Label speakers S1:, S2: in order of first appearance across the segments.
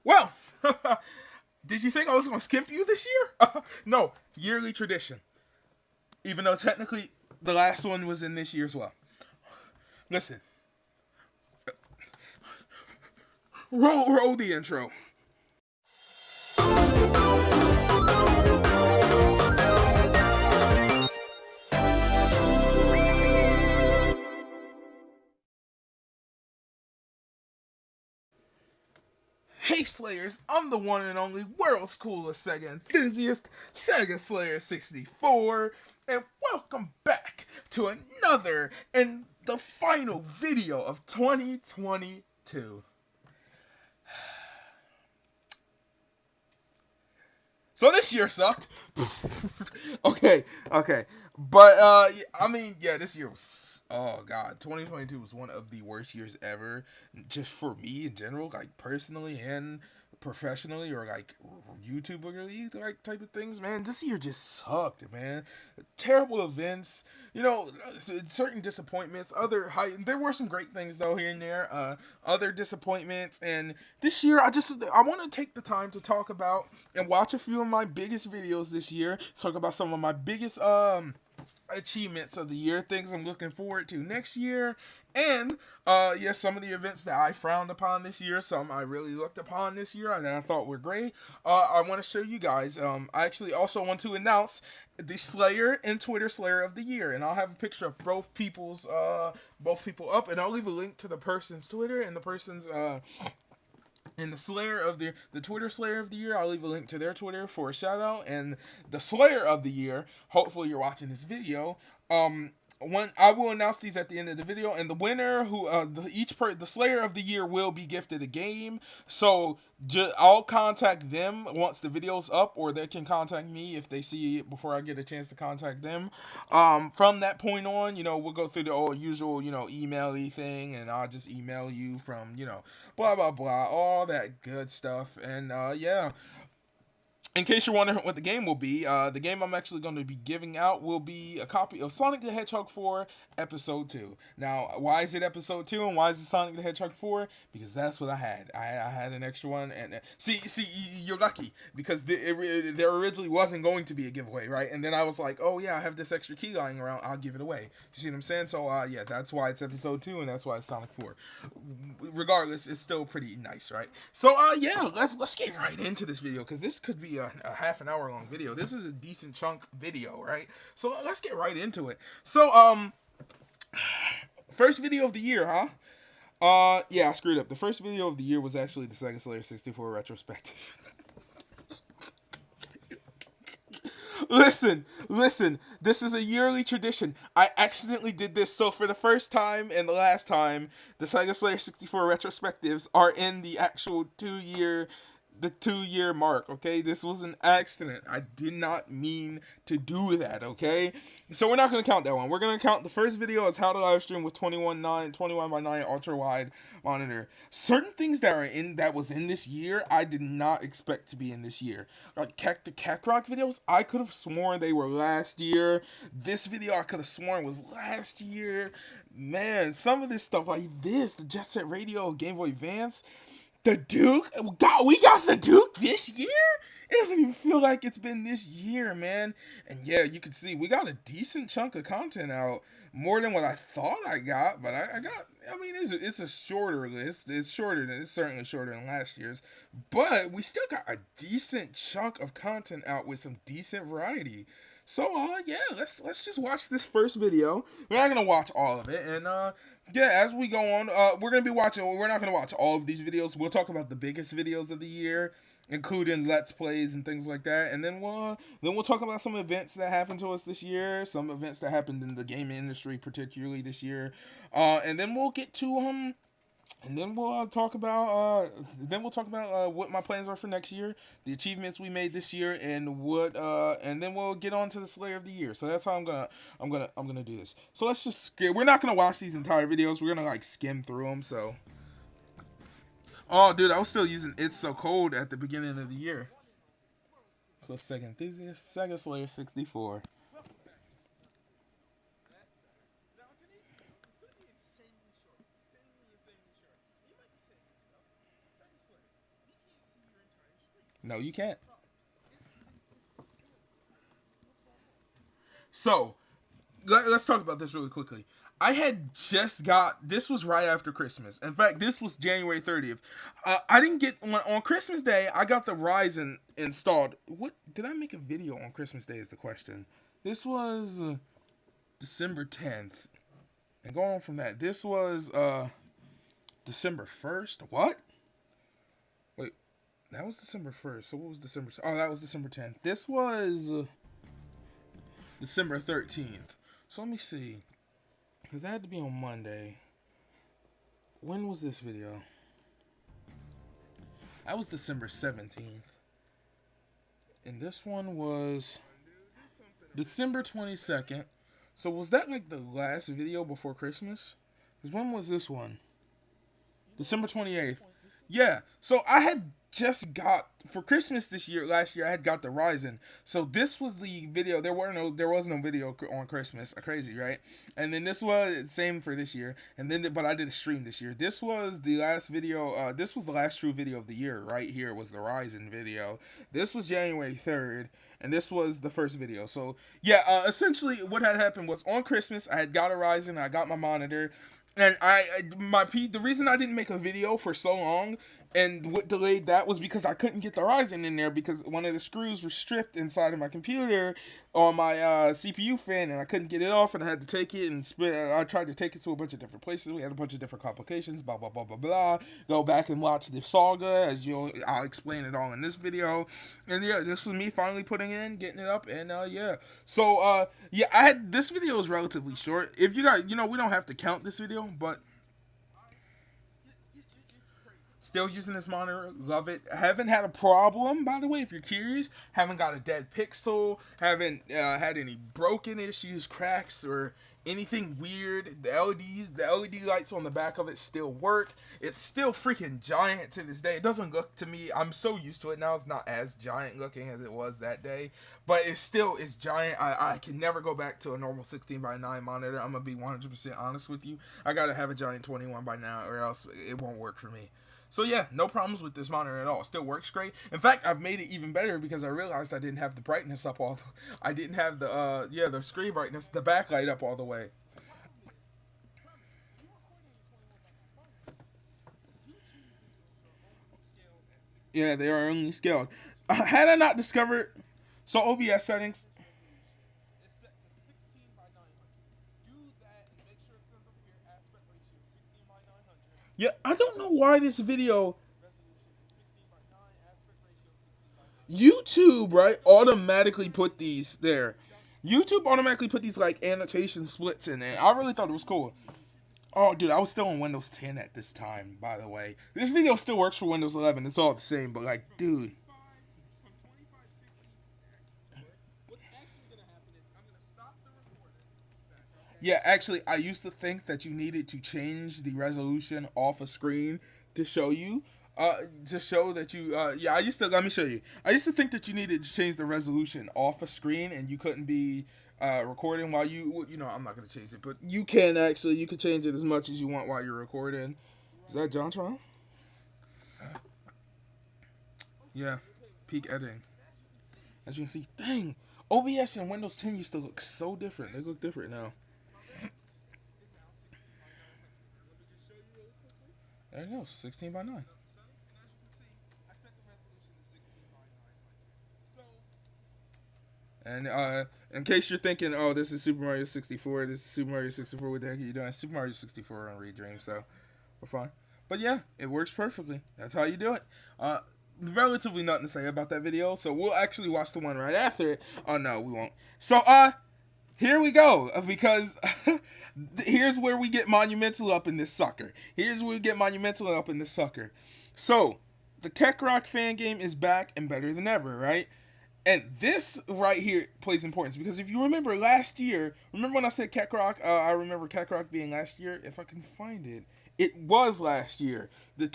S1: Well, did you think I was going to skimp you this year? No, yearly tradition. Even though technically the last one was in this year as well. Listen, roll the intro. Hey Slayers, I'm the one and only world's coolest Sega enthusiast, SEGASLAYER64, and welcome back to another and the final video of 2022. So this year sucked. okay. But I mean, yeah, this year was, oh god, 2022 was one of the worst years ever, just for me in general, like personally and professionally, or like YouTube really like type of things. Man, this year just sucked, man. Terrible events, certain disappointments. There were some great things though here and there. Other disappointments, and this year I want to take the time to talk about and watch a few of my biggest videos this year. Talk about some of my biggest achievements of the year, things I'm looking forward to next year, and yes, some of the events that I frowned upon this year, some I really looked upon this year and that I thought were great. I want to show you guys. I actually also want to announce the Slayer and Twitter Slayer of the year, and I'll have a picture of both people up, and I'll leave a link to the person's Twitter and the person's and the Slayer of the Twitter Slayer of the year. I'll leave a link to their Twitter for a shout out. And the Slayer of the year, hopefully you're watching this video. When I will announce these at the end of the video, and the winner, the Slayer of the year will be gifted a game. So I'll contact them once the video's up, or they can contact me if they see it before I get a chance to contact them. From that point on, we'll go through the old usual, email-y thing, and I'll just email you from, blah blah blah, all that good stuff. And yeah, in case you're wondering what the game will be, the game I'm actually going to be giving out will be a copy of Sonic the Hedgehog 4 Episode 2. Now, why is it Episode 2 and why is it Sonic the Hedgehog 4? Because that's what I had. I had an extra one. And see, you're lucky because there originally wasn't going to be a giveaway, right? And then I was like, oh yeah, I have this extra key lying around. I'll give it away. You see what I'm saying? So yeah, that's why it's Episode 2 and that's why it's Sonic 4. Regardless, it's still pretty nice, right? So yeah, let's get right into this video because this could be a half an hour long video. This is a decent chunk video, right? So let's get right into it. So first video of the year, huh? Yeah, I screwed up. The first video of the year was actually the SEGASLAYER64 retrospective. Listen. This is a yearly tradition. I accidentally did this, so for the first time and the last time, the SEGASLAYER64 retrospectives are in the actual 2 year mark. Okay, this was an accident. I did not mean to do that. Okay, so we're not going to count that one. We're going to count the first video as how to live stream with 21 by 9 ultra wide monitor. Certain things that was in this year, I did not expect to be in this year. Like the Kakarot videos, I could have sworn they were last year. This video, I could have sworn was last year. Man, some of this stuff like this, the Jet Set Radio, Game Boy Advance, the Duke, we got the Duke this year? It doesn't even feel like it's been this year, man. And yeah, you can see we got a decent chunk of content out, more than what I thought I got. But I mean, it's a shorter list. It's certainly shorter than last year's. But we still got a decent chunk of content out with some decent variety. So yeah, let's just watch this first video. We're not gonna watch all of it, and yeah, as we go on, we're not gonna watch all of these videos. We'll talk about the biggest videos of the year, including Let's Plays and things like that, and then we'll talk about some events that happened to us this year, some events that happened in the gaming industry, particularly this year, and then we'll get to and then we'll talk about what my plans are for next year, the achievements we made this year, and and then we'll get on to the Slayer of the year. So that's how I'm gonna do this. So let's just we're not gonna watch these entire videos. We're gonna like skim through them. So, oh dude, I was still using It's So Cold at the beginning of the year. So Sega enthusiast, SEGASLAYER64. No, you can't. So let's talk about this really quickly. I had just got this was right after Christmas. In fact, this was January 30th. I didn't get on Christmas Day. I got the Ryzen installed. What did I make a video on Christmas Day? Is the question. This was December 10th, and going on from that, this was December 1st. What? Wait, that was December 1st. So what was December? Oh, that was December 10th. This was December 13th. So let me see. Because that had to be on Monday. When was this video? That was December 17th. And this one was December 22nd. So was that like the last video before Christmas? Because when was this one? December 28th. Yeah. So I had just got for Christmas last year I had got the Ryzen. So this was the video. There was no video on Christmas. Crazy, right? And then this was same for this year. And then but I did a stream this year. This was the last video. This was the last true video of the year. Right here was the Ryzen video. This was January 3rd, and this was the first video. So yeah, essentially what had happened was on Christmas I had got a Ryzen. I got my monitor. And the reason I didn't make a video for so long and what delayed that was because I couldn't get the Ryzen in there because one of the screws were stripped inside of my computer on my CPU fan, and I couldn't get it off, and I had to take it and I tried to take it to a bunch of different places. We had a bunch of different complications, blah blah blah blah blah. Go back and watch the saga I'll explain it all in this video. And yeah, this was me finally getting it up, and yeah. So yeah, this video is relatively short. If you guys, we don't have to count this video, but still using this monitor, love it. Haven't had a problem, by the way, if you're curious. Haven't got a dead pixel. Haven't had any broken issues, cracks, or anything weird. The LED lights on the back of it still work. It's still freaking giant to this day. It doesn't look to me, I'm so used to it now, it's not as giant looking as it was that day. But it still is giant. I can never go back to a normal 16:9 monitor. I'm going to be 100% honest with you. I got to have a giant 21:9 or else it won't work for me. So yeah, no problems with this monitor at all. It still works great. In fact, I've made it even better because I realized I didn't have the brightness up I didn't have the screen brightness, the backlight up all the way. Yeah, they are only scaled. Had I not discovered, so OBS settings. Yeah, I don't know why this video YouTube, right, automatically put these there. YouTube automatically put these like annotation splits in it. I really thought it was cool. Oh, dude, I was still on Windows 10 at this time, by the way. This video still works for Windows 11. It's all the same, but like, dude. Yeah, actually, I used to think that you needed to change the resolution off a screen to show you. To show that you, yeah, let me show you. I used to think that you needed to change the resolution off a screen and you couldn't be recording while I'm not going to change it, but you can change it as much as you want while you're recording. Is that JonTron? Yeah, peak editing. As you can see, dang, OBS and Windows 10 used to look so different. They look different now. There you go, 16:9. And in case you're thinking, oh, this is Super Mario 64, this is Super Mario 64, what the heck are you doing? Super Mario 64 on Redream, so we're fine. But yeah, it works perfectly. That's how you do it. Relatively nothing to say about that video, so we'll actually watch the one right after it. Oh no, we won't. So here we go, because here's where we get monumental up in this sucker. So the Kekrok fan game is back and better than ever, right? And this right here plays importance because if you remember last year, remember when I said Kekrok? I remember Kekrok being last year. If I can find it, it was last year. The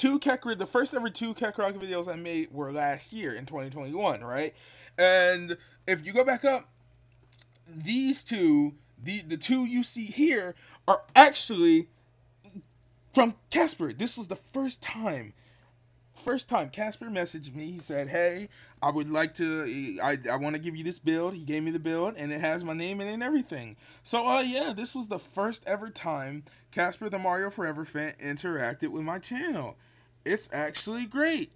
S1: first ever two Kekrok videos I made were last year in 2021, right? And if you go back up, these two, the two you see here, are actually from Casper. This was the first time first time Casper messaged me, he said, "Hey, I would like to, I want to give you this build." He gave me the build, and it has my name in it and everything. So, yeah, this was the first ever time Casper the Mario Forever fan interacted with my channel. It's actually great.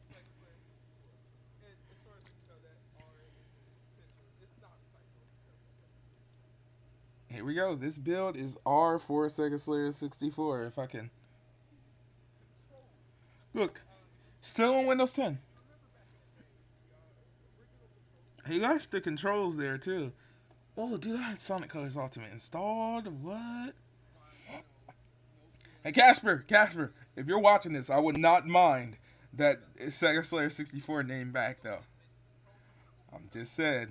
S1: Here we go. This build is R for SEGASLAYER64. If I can look, still on Windows 10. He left the controls there too. Oh, dude, I had Sonic Colors Ultimate installed. What? Hey, Casper, if you're watching this, I would not mind that SEGASLAYER64 name back though. I'm just saying.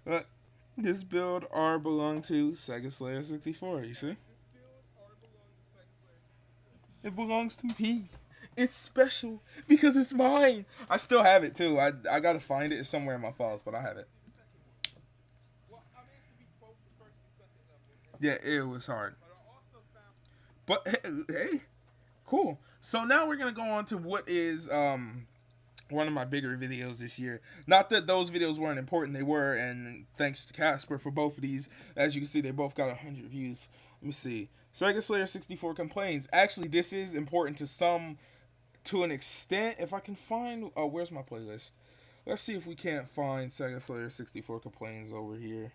S1: But this build R belonged to SEGASLAYER64. You see? It belongs to me. It's special because it's mine. I still have it too. I gotta find it somewhere in my files, but I have it. Yeah, it was hard. But hey, cool. So now we're gonna go on to what is one of my bigger videos this year. Not that those videos weren't important, they were, and thanks to Casper for both of these. As you can see, they both got 100 views. Let me see. SEGASLAYER64 complains. Actually, this is important to some, to an extent. If I can find, oh, where's my playlist? Let's see if we can't find SEGASLAYER64 complains over here.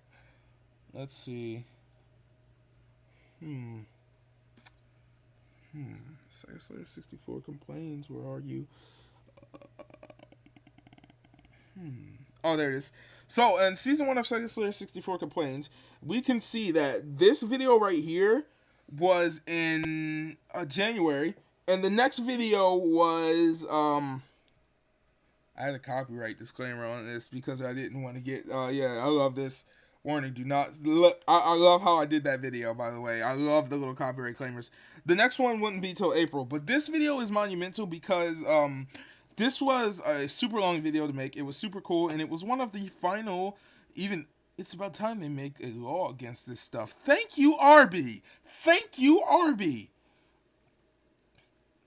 S1: Let's see. Hmm. SEGASLAYER64 complains. Where are you? Oh, there it is. So, in season 1 of SEGASLAYER64 complains, we can see that this video right here was in January, and the next video was I had a copyright disclaimer on this because I didn't want to get. Yeah, I love this. Warning: do not look. I love how I did that video. By the way, I love the little copyright claimers. The next one wouldn't be till April, but this video is monumental because this was a super long video to make. It was super cool, and it was one of the final. Even it's about time they make a law against this stuff. Thank you, Arby. Thank you, Arby.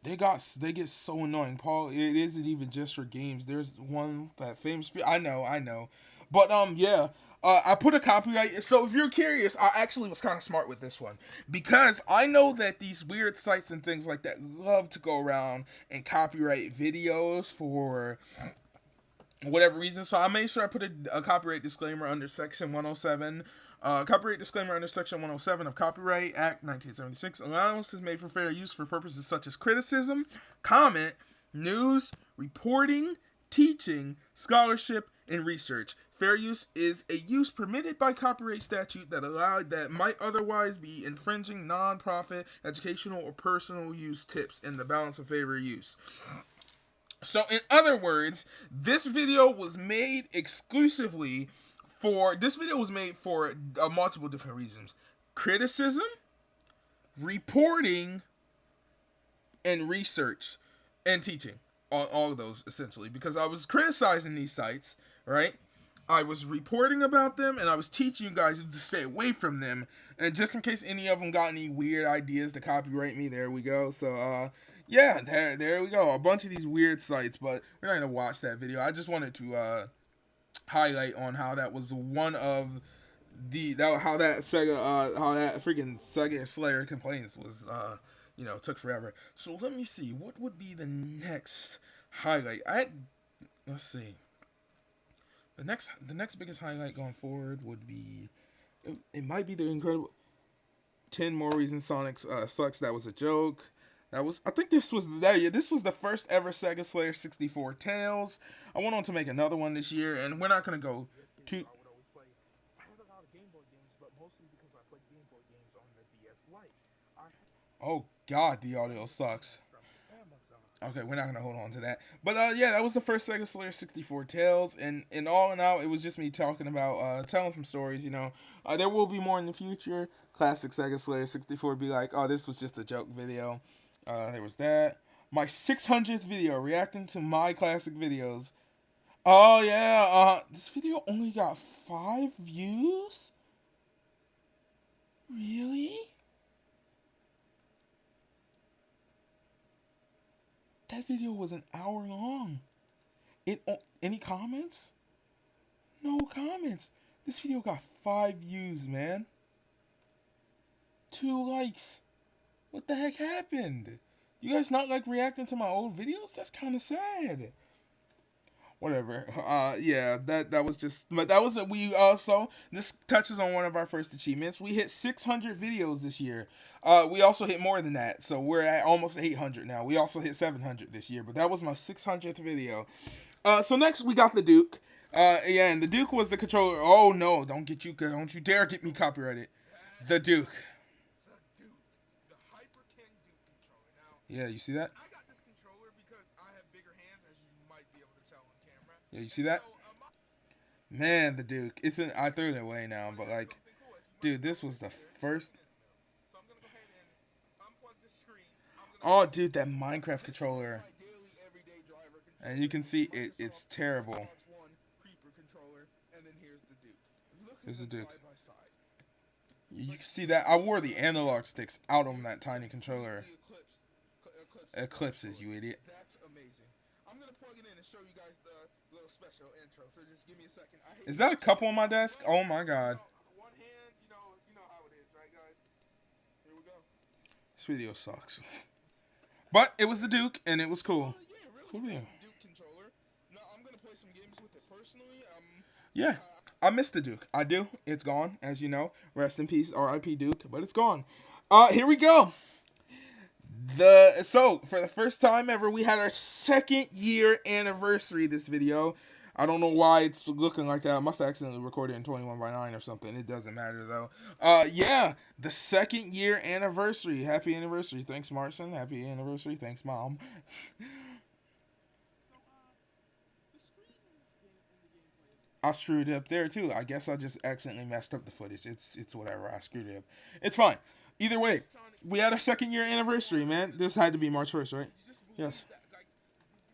S1: They get so annoying, Paul. It isn't even just for games. There's one that famous. I know, but yeah. I put a copyright. So if you're curious, I actually was kind of smart with this one because I know that these weird sites and things like that love to go around and copyright videos for whatever reason. So I made sure I put a copyright disclaimer under Section 107. Copyright disclaimer under Section 107 of Copyright Act 1976. Allowance is made for fair use for purposes such as criticism, comment, news, reporting, teaching, scholarship, and research. Fair use is a use permitted by copyright statute that might otherwise be infringing non-profit, educational, or personal use tips in the balance of favor use. So, in other words, this video was made exclusively for. This video was made for multiple different reasons: criticism, reporting, and research, and teaching. All of those essentially, because I was criticizing these sites, right? I was reporting about them, and I was teaching you guys to stay away from them. And just in case any of them got any weird ideas to copyright me, there we go. So, yeah, there we go. A bunch of these weird sites, but we're not gonna watch that video. I just wanted to highlight on how that was one of how that freaking Sega Slayer complaints was took forever. So let me see what would be the next highlight. Let's see. The next biggest highlight going forward would be it might be the incredible 10 more reasons Sonic sucks. That was a joke. I think this was the first ever SEGASLAYER64 Tales. I went on to make another one this year, and we're not gonna go too. Oh God, the audio sucks. Okay, we're not gonna hold on to that. But yeah, that was the first SEGASLAYER64 Tales, and all in all, it was just me talking about telling some stories. There will be more in the future. Classic SEGASLAYER64 be like, oh, this was just a joke video. There was that. My 600th video reacting to my classic videos. Oh yeah, this video only got 5 views. Really? That video was an hour long. Any comments? No comments. This video got 5 views, man. 2 likes. What the heck happened? You guys not like reacting to my old videos? That's kind of sad. Whatever. Yeah, that was just, but that was we also, this touches on one of our first achievements. We hit 600 videos this year. We also hit more than that, so we're at almost 800 now. We also hit 700 this year, but that was my 600th video. So next we got the Duke. Yeah, and the Duke was the controller. Oh no, don't you dare get me copyrighted. The Duke. Yeah, you see that? Yeah, you see that? Man, the Duke. I threw it away now, but like, dude, this was the first. Oh, dude, that Minecraft controller. And you can see it's terrible. Here's the Duke. You can see that I wore the analog sticks out on that tiny controller. Eclipses, you idiot. That's amazing. I'm gonna plug it in and show you guys the little special intro. So just give me a second. Is that a cup on my desk? Oh my god. One hand, you know how it is, right, guys? Here we go. This video sucks. But it was the Duke, and it was cool. Cool video. Duke controller. Now I'm gonna play some games with it personally. Yeah, I miss the Duke. I do. It's gone, as you know. Rest in peace, R.I.P. Duke. But it's gone. Here we go. So for the first time ever, we had our 2nd year anniversary. This video, I don't know why it's looking like that. I must have accidentally recorded in 21:9 or something. It doesn't matter though. Yeah, the 2nd year anniversary. Happy anniversary. Thanks, Marson. Happy anniversary. Thanks, Mom. I screwed up there too. I guess I just accidentally messed up the footage. It's whatever. I screwed it up. It's fine. Either way, we had our 2nd year anniversary, man. This had to be March 1st, right? Yes.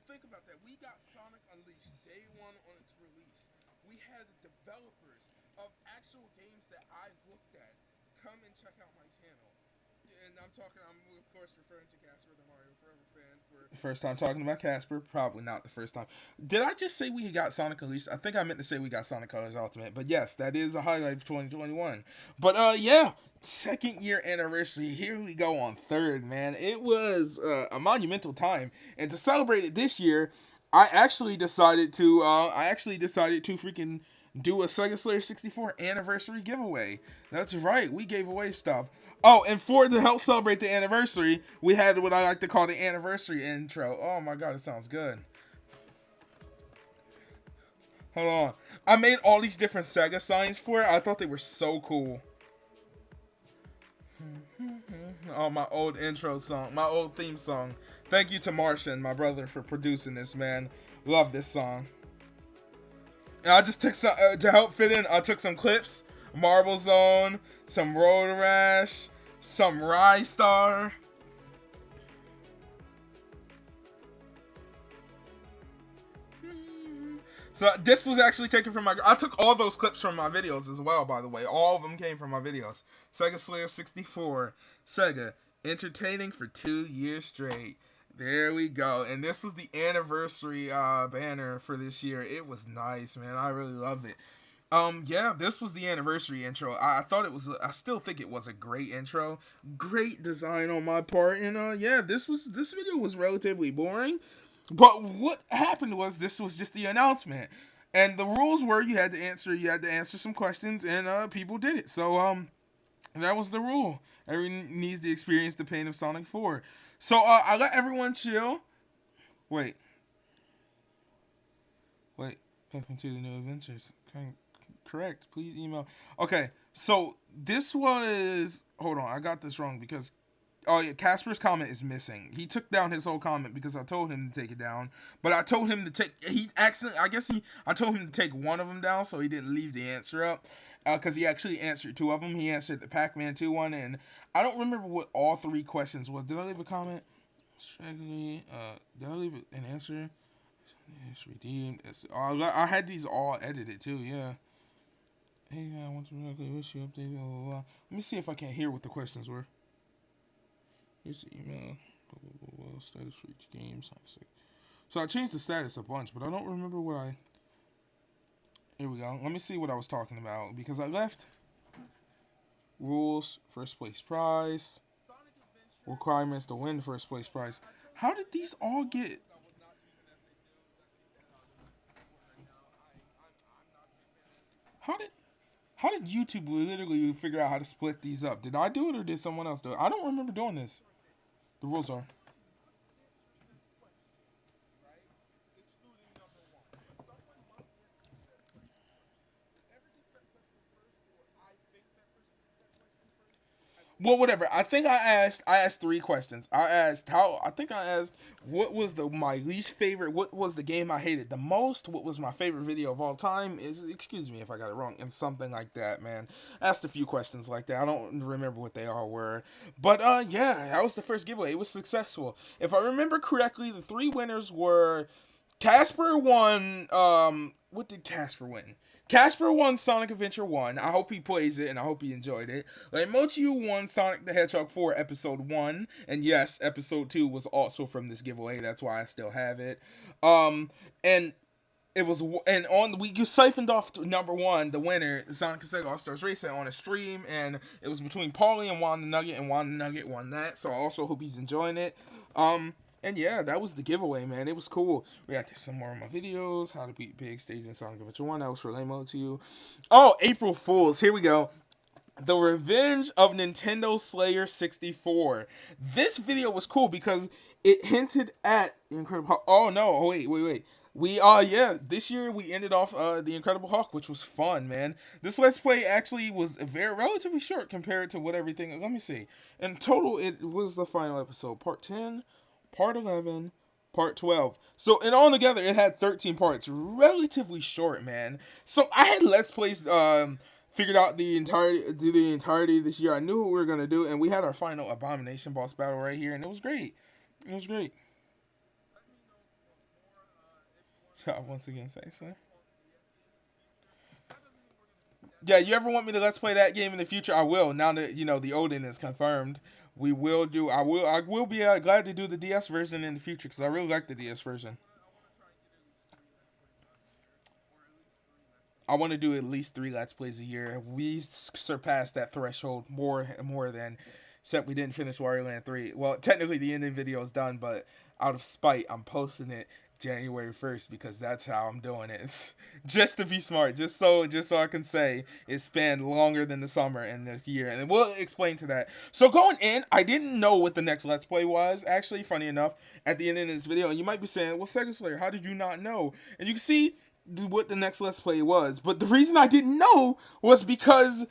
S1: Think about that. We got Sonic Unleashed day 1 on its release. We had the developers of actual games that I looked at come and check out my channel. And I'm of course referring to Casper, the Mario Forever fan. First time talking about Casper, probably not the first time. Did I just say we got Sonic Unleashed? I think I meant to say we got Sonic Colors Ultimate. But yes, that is a highlight of 2021. But yeah, 2nd year anniversary. Here we go on 3rd, man. It was a monumental time, and to celebrate it this year, I actually decided to freaking do a SEGASLAYER64 anniversary giveaway. That's right, we gave away stuff. Oh, and to help celebrate the anniversary, we had what I like to call the anniversary intro. Oh my god, it sounds good. Hold on. I made all these different Sega signs for it. I thought they were so cool. Oh, my old intro song, my old theme song. Thank you to Martian, my brother, for producing this, man. Love this song. And I just took some, to help fit in, I took some clips. Marble Zone, some Road Rash, some Rye Star. So this was actually taken from I took all those clips from my videos as well, by the way. All of them came from my videos. SEGASLAYER64. Sega. Entertaining for 2 years straight. There we go. And this was the anniversary banner for this year. It was nice, man. I really loved it. Yeah, this was the anniversary intro. I still think it was a great intro. Great design on my part. And yeah, this video was relatively boring. But what happened was this was just the announcement, and the rules were you had to answer some questions, and people did it. So that was the rule. Everyone needs to experience the pain of Sonic 4. So I let everyone chill. Wait. Welcome to the new adventures. Correct. Please email. Okay. So this was. Hold on. I got this wrong because. Oh yeah, Casper's comment is missing. He took down his whole comment because I told him to take it down. But I told him to take. I told him to take one of them down, so he didn't leave the answer up. Because he actually answered 2 of them. He answered the Pac-Man 2 one, and I don't remember what all 3 questions was. Did I leave a comment? Did I leave an answer? It's redeemed. I had these all edited too. Yeah. Hey, I want to wish you update. Blah, blah, blah. Let me see if I can hear what the questions were. Here's the email. Blah, blah, blah, blah. status for each game. So I changed the status a bunch, but I don't remember what I. Here we go. Let me see what I was talking about because I left rules, first place prize, requirements to win first place prize. How did these all get? How did How did YouTube literally figure out how to split these up? Did I do it or did someone else do it? I don't remember doing this. The rules are. Well, whatever. I asked three questions. I asked how. I think I asked what was my least favorite. What was the game I hated the most? What was my favorite video of all time? Is excuse me if I got it wrong and something like that. Man, I asked a few questions like that. I don't remember what they all were, but yeah, that was the first giveaway. It was successful. If I remember correctly, the three winners were Casper won. What did Casper win? Casper won Sonic Adventure 1. I hope he plays it and I hope he enjoyed it. Lemochu won Sonic the Hedgehog 4 Episode 1. And yes, Episode 2 was also from this giveaway. That's why I still have it. And it was, and on we siphoned off number one, the winner, Sonic and Sega All Stars Racing, on a stream, and it was between Paulie and Juan the Nugget, and Juan the Nugget won that. So I also hope he's enjoying it. And yeah, that was the giveaway, man. It was cool. Reacted to some more of my videos. How to beat big stage in Sonic Adventure 1. That was for Lamo to you. Oh, April Fools. Here we go. The Revenge of Nintendo Slayer 64. This video was cool because it hinted at Incredible Hulk. Oh no, oh, wait. We yeah, this year we ended off the Incredible Hulk, which was fun, man. This Let's Play actually was very relatively short compared to what everything. Let me see. In total, it was the final episode, part 10, part 11, part 12. So in all together, it had 13 parts. Relatively short, man. So I had Let's Plays figured out the entirety this year. I knew what we were gonna do, and we had our final Abomination boss battle right here, and it was great. It was great. So once again, say so. Yeah, you ever want me to let's play that game in the future? I will. Now that you know the Odin is confirmed, we will do. I will be glad to do the DS version in the future because I really like the DS version. I want to do at least 3 Let's Plays a year. We surpassed that threshold more than. Except we didn't finish Wario Land 3. Well, technically the ending video is done, but out of spite, I'm posting it January 1st because that's how I'm doing it. Just to be smart, just so I can say it spanned longer than the summer and the year, and we'll explain to that. So going in, I didn't know what the next Let's Play was. Actually, funny enough, at the end of this video, and you might be saying, "Well, Sega Slayer, how did you not know?" And you can see what the next Let's Play was. But the reason I didn't know was because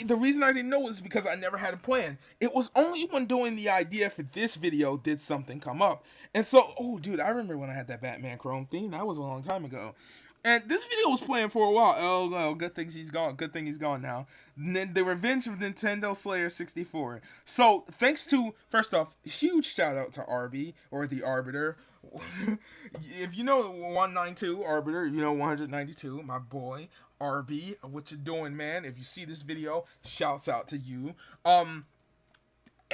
S1: the reason I didn't know was because I never had a plan. It was only when doing the idea for this video did something come up. And so, oh dude, I remember when I had that Batman Chrome theme. That was a long time ago. And this video was playing for a while. Oh, well, good thing he's gone. Good thing he's gone now. The Revenge of Nintendo Slayer 64. So, thanks to, first off, huge shout out to Arby, or the Arbiter. If you know 192 Arbiter, you know 192, my boy. RB, what you doing, man? If you see this video, shouts out to you.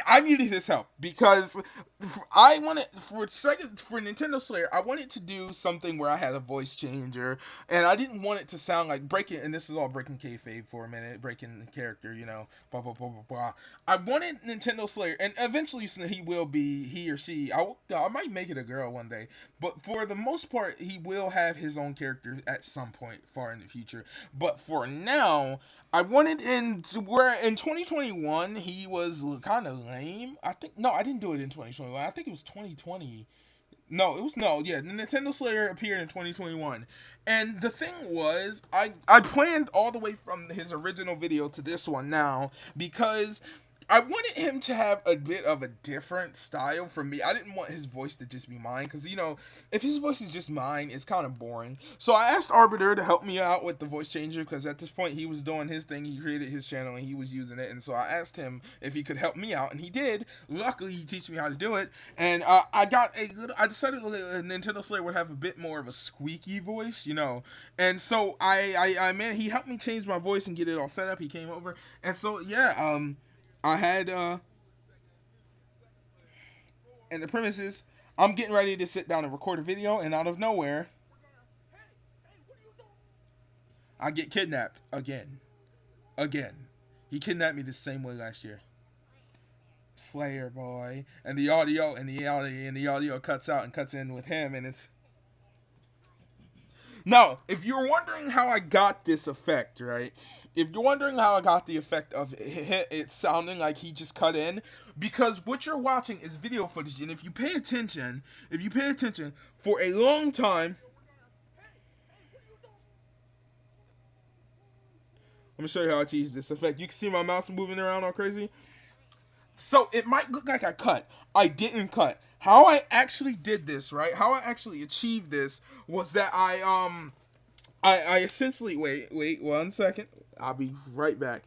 S1: I needed his help because I wanted for Nintendo Slayer. I wanted to do something where I had a voice changer, and I didn't want it to sound like breaking. And this is all breaking kayfabe for a minute, breaking the character, you know. Blah blah blah blah blah. I wanted Nintendo Slayer, and eventually he or she. I might make it a girl one day, but for the most part, he will have his own character at some point far in the future. But for now, I wanted where in 2021 he was kind of lame. I think no, I didn't do it in 2021. I think it was 2020. No, it was no, yeah. The Nintendo Slayer appeared in 2021, and the thing was, I planned all the way from his original video to this one now because I wanted him to have a bit of a different style from me. I didn't want his voice to just be mine because, you know, if his voice is just mine, it's kind of boring. So I asked Arbiter to help me out with the voice changer because at this point he was doing his thing. He created his channel and he was using it. And so I asked him if he could help me out, and he did. Luckily, he teach me how to do it. And I decided Nintendo Slayer would have a bit more of a squeaky voice, you know. And so man, he helped me change my voice and get it all set up. He came over. And so, yeah, I had And the premise is, I'm getting ready to sit down and record a video, and out of nowhere, I get kidnapped again. Again. He kidnapped me the same way last year. Slayer boy. And the audio cuts out and cuts in with him, and it's now, if you're wondering how I got this effect, right? If you're wondering how I got the effect of it sounding like he just cut in, because what you're watching is video footage, and if you pay attention for a long time, let me show you how I achieve this effect. You can see my mouse moving around all crazy. So it might look like I cut. I didn't cut. How I actually did this, right? How I actually achieved this was that I essentially wait 1 second. I'll be right back.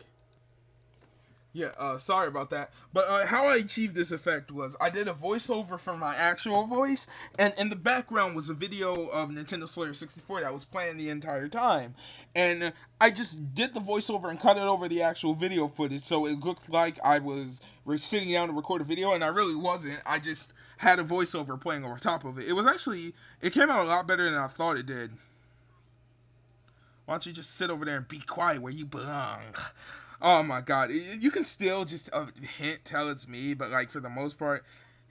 S1: Yeah, sorry about that. But how I achieved this effect was I did a voiceover for my actual voice, and in the background was a video of Nintendo Slayer 64 that was playing the entire time. And I just did the voiceover and cut it over the actual video footage, so it looked like I was sitting down to record a video, and I really wasn't. I just had a voiceover playing over top of it. It came out a lot better than I thought it did. Why don't you just sit over there and be quiet where you belong? Oh my god. You can still just tell it's me, but like for the most part,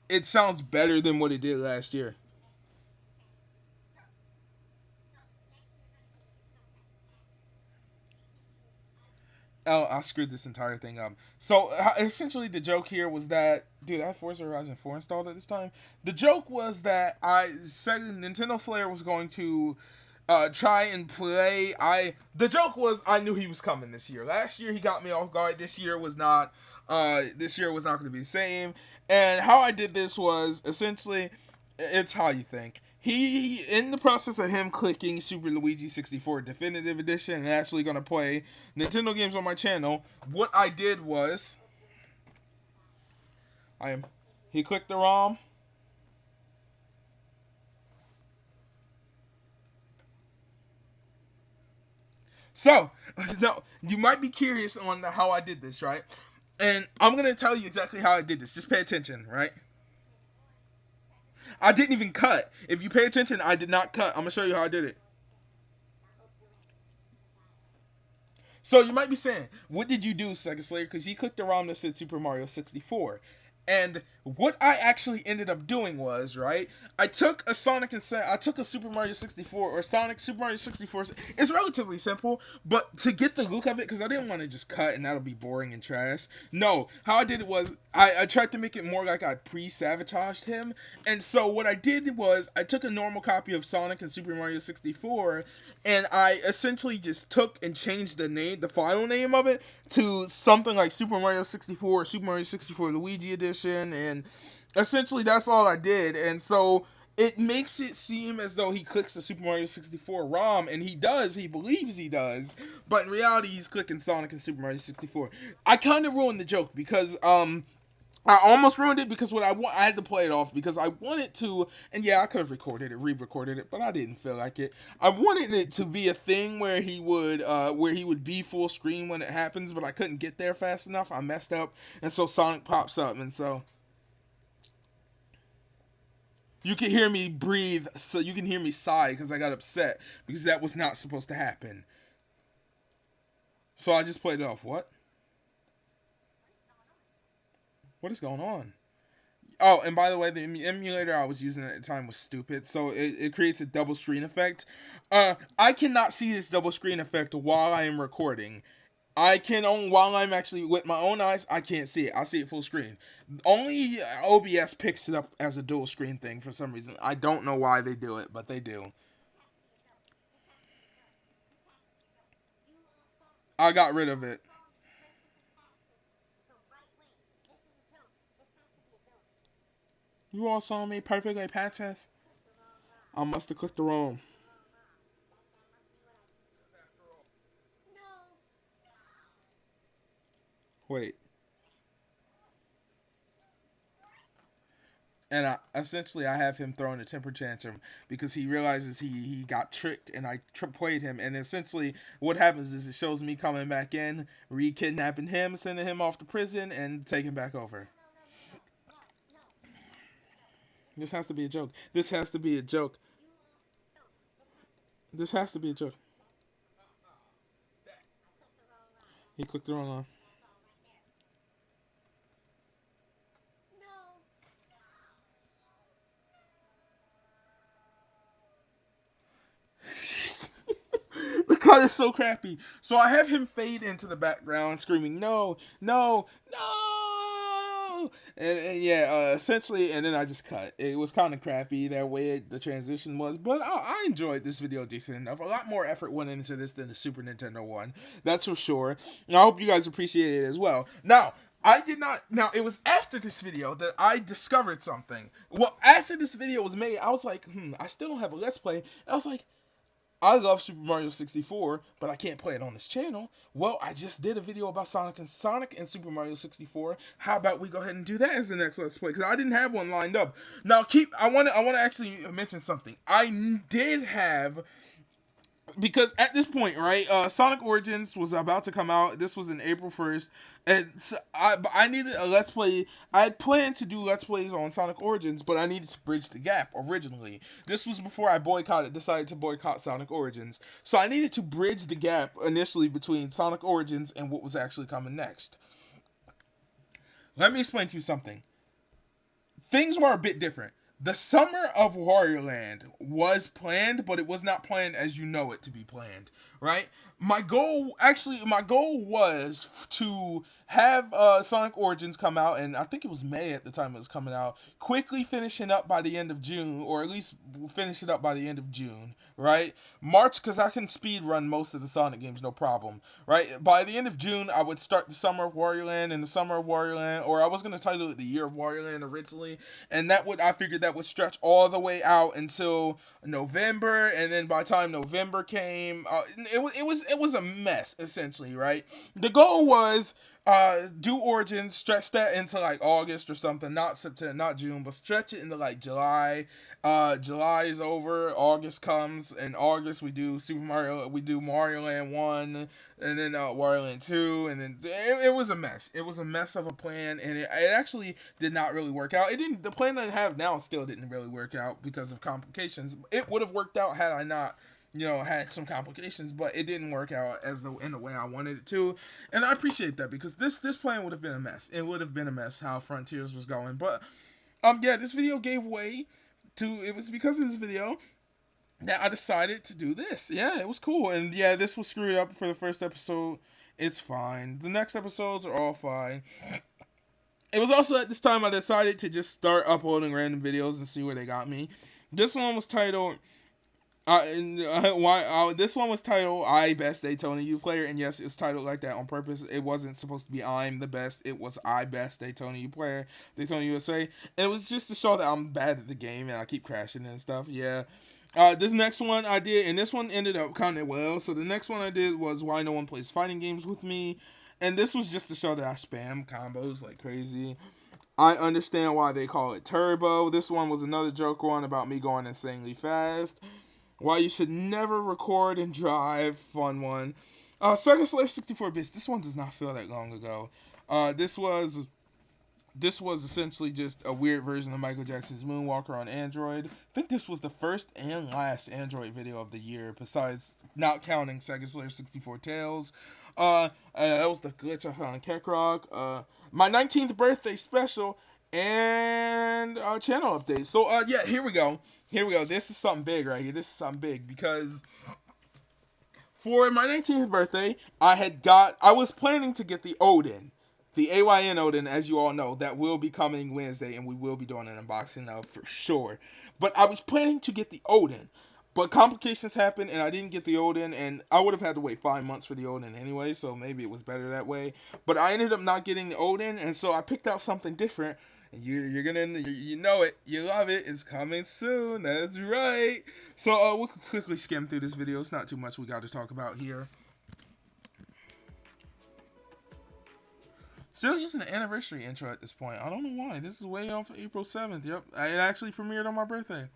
S1: it sounds better than what it did last year. Oh, I screwed this entire thing up. So essentially, the joke here was that, dude, I had Forza Horizon 4 installed at this time. The joke was that I said Nintendo Slayer was going to try and play. The joke was I knew he was coming this year. Last year he got me off guard. This year was not. This year was not going to be the same. And how I did this was essentially, it's how you think. He in the process of him clicking Super Luigi 64 Definitive Edition and actually going to play Nintendo games on my channel. What I did was, I am. He clicked the ROM. So, now you might be curious on how I did this, right? And I'm gonna tell you exactly how I did this. Just pay attention, right? I didn't even cut. If you pay attention, I did not cut. I'm gonna show you how I did it. So you might be saying, what did you do, Sega Slayer? Because he clicked the ROM that said Super Mario 64. And what I actually ended up doing was, right, I took a I took a Super Mario 64 or Sonic Super Mario 64. It's relatively simple, but to get the look of it, because I didn't want to just cut and that'll be boring and trash. No, how I did it was I tried to make it more like I pre-sabotaged him. And so what I did was I took a normal copy of Sonic and Super Mario 64, and I essentially just took and changed the file name of it to something like Super Mario 64 or Super Mario 64 Luigi Edition, and essentially that's all I did. And so it makes it seem as though he clicks the Super Mario 64 ROM, and he believes he does, but in reality he's clicking Sonic and Super Mario 64. I kind of ruined the joke because I almost ruined it because I had to play it off because I wanted to, and yeah, I could have recorded it, re-recorded it, but I didn't feel like it. I wanted it to be a thing where he would be full screen when it happens, but I couldn't get there fast enough. I messed up, and so Sonic pops up, and so you can hear me breathe, so you can hear me sigh because I got upset because that was not supposed to happen. So I just played it off. What? What is going on? Oh, and by the way, the emulator I was using at the time was stupid, so it creates a double screen effect. I cannot see this double screen effect while I am recording. While I'm actually with my own eyes, I can't see it. I see it full screen. Only OBS picks it up as a dual screen thing for some reason. I don't know why they do it, but they do. I got rid of it. You all saw me perfectly patches. I must have clicked the wrong. Wait. And essentially I have him throwing a temper tantrum because he realizes he got tricked, and I played him, and essentially what happens is it shows me coming back in, re-kidnapping him, sending him off to prison, and taking back over. This has to be a joke. This has to be a joke. This has to be a joke. He clicked the wrong line. The cut is so crappy. So I have him fade into the background screaming, no, no, no. And yeah, essentially, and then I just cut. It was kind of crappy that way the transition was, but I enjoyed this video decent enough. A lot more effort went into this than the Super Nintendo one, that's for sure. And I hope you guys appreciate it as well. Now, I did not. Now, it was after this video that I discovered something. Well, after this video was made, I was like, I still don't have a Let's Play. And I was like, I love Super Mario 64, but I can't play it on this channel. Well, I just did a video about Sonic and Super Mario 64. How about we go ahead and do that as the next Let's Play? Because I didn't have one lined up. Now, I want to actually mention something. I did have, because at this point, right, Sonic Origins was about to come out. This was in April 1st, and so I needed a Let's Play. I had planned to do Let's Plays on Sonic Origins, but I needed to bridge the gap originally. This was before I decided to boycott Sonic Origins. So I needed to bridge the gap initially between Sonic Origins and what was actually coming next. Let me explain to you something. Things were a bit different. The summer of Wario Land was planned, but it was not planned as you know it to be planned, right? My goal was to have Sonic Origins come out, and I think it was May at the time it was coming out, quickly finishing up by the end of June, or at least finish it up by the end of June, right? March, because I can speed run most of the Sonic games, no problem, right? By the end of June, I would start the summer of Wario Land and the summer of Wario Land, or I was going to title it the year of Wario Land originally, and I figured that would stretch all the way out until November, and then by the time November came, it was a mess essentially, right? The goal was do Origins, stretch that into like August or something, not September, not June, but stretch it into like July. July is over, August comes, and August we do Mario Land 1, and then Wario Land 2, and then it was a mess. It was a mess of a plan, and it actually did not really work out. It didn't. The plan that I have now still didn't really work out because of complications. It would have worked out had I not, had some complications, but it didn't work out in the way I wanted it to, and I appreciate that because this plan would have been a mess. It would have been a mess how Frontiers was going, but yeah, this video gave way to. It was because of this video that I decided to do this. Yeah, it was cool, and yeah, this was screwed up for the first episode. It's fine. The next episodes are all fine. It was also at this time I decided to just start uploading random videos and see where they got me. This one was titled this one was titled "I Best Daytona U Player," and yes, it's titled like that on purpose. It wasn't supposed to be "I'm the best." It was "I Best Daytona U Player," Daytona USA. And it was just to show that I'm bad at the game and I keep crashing and stuff. Yeah. This next one I did, and this one ended up kind of well. So the next one I did was "Why No One Plays Fighting Games with Me," and this was just to show that I spam combos like crazy. I understand why they call it Turbo. This one was another joke one about me going insanely fast. Why you should never record and drive, fun one. SEGASLAYER64 bits. This one does not feel that long ago. This was essentially just a weird version of Michael Jackson's Moonwalker on Android. I think this was the first and last Android video of the year, besides not counting SEGASLAYER64 Tales. That was the glitch I found in Keckrock. My 19th birthday special and channel update. So yeah, here we go. Here we go. This is something big right here. This is something big because for my 19th birthday, I was planning to get the Odin. The AYN Odin, as you all know, that will be coming Wednesday, and we will be doing an unboxing of for sure. But I was planning to get the Odin, but complications happened, and I didn't get the Odin, and I would have had to wait 5 months for the Odin anyway, so maybe it was better that way. But I ended up not getting the Odin, and so I picked out something different. You're gonna, you know it, you love it. It's coming soon. That's right. So we'll quickly skim through this video. It's not too much we got to talk about here. Still using the anniversary intro at this point. I don't know why. This is way off April 7th. Yep. It actually premiered on my birthday.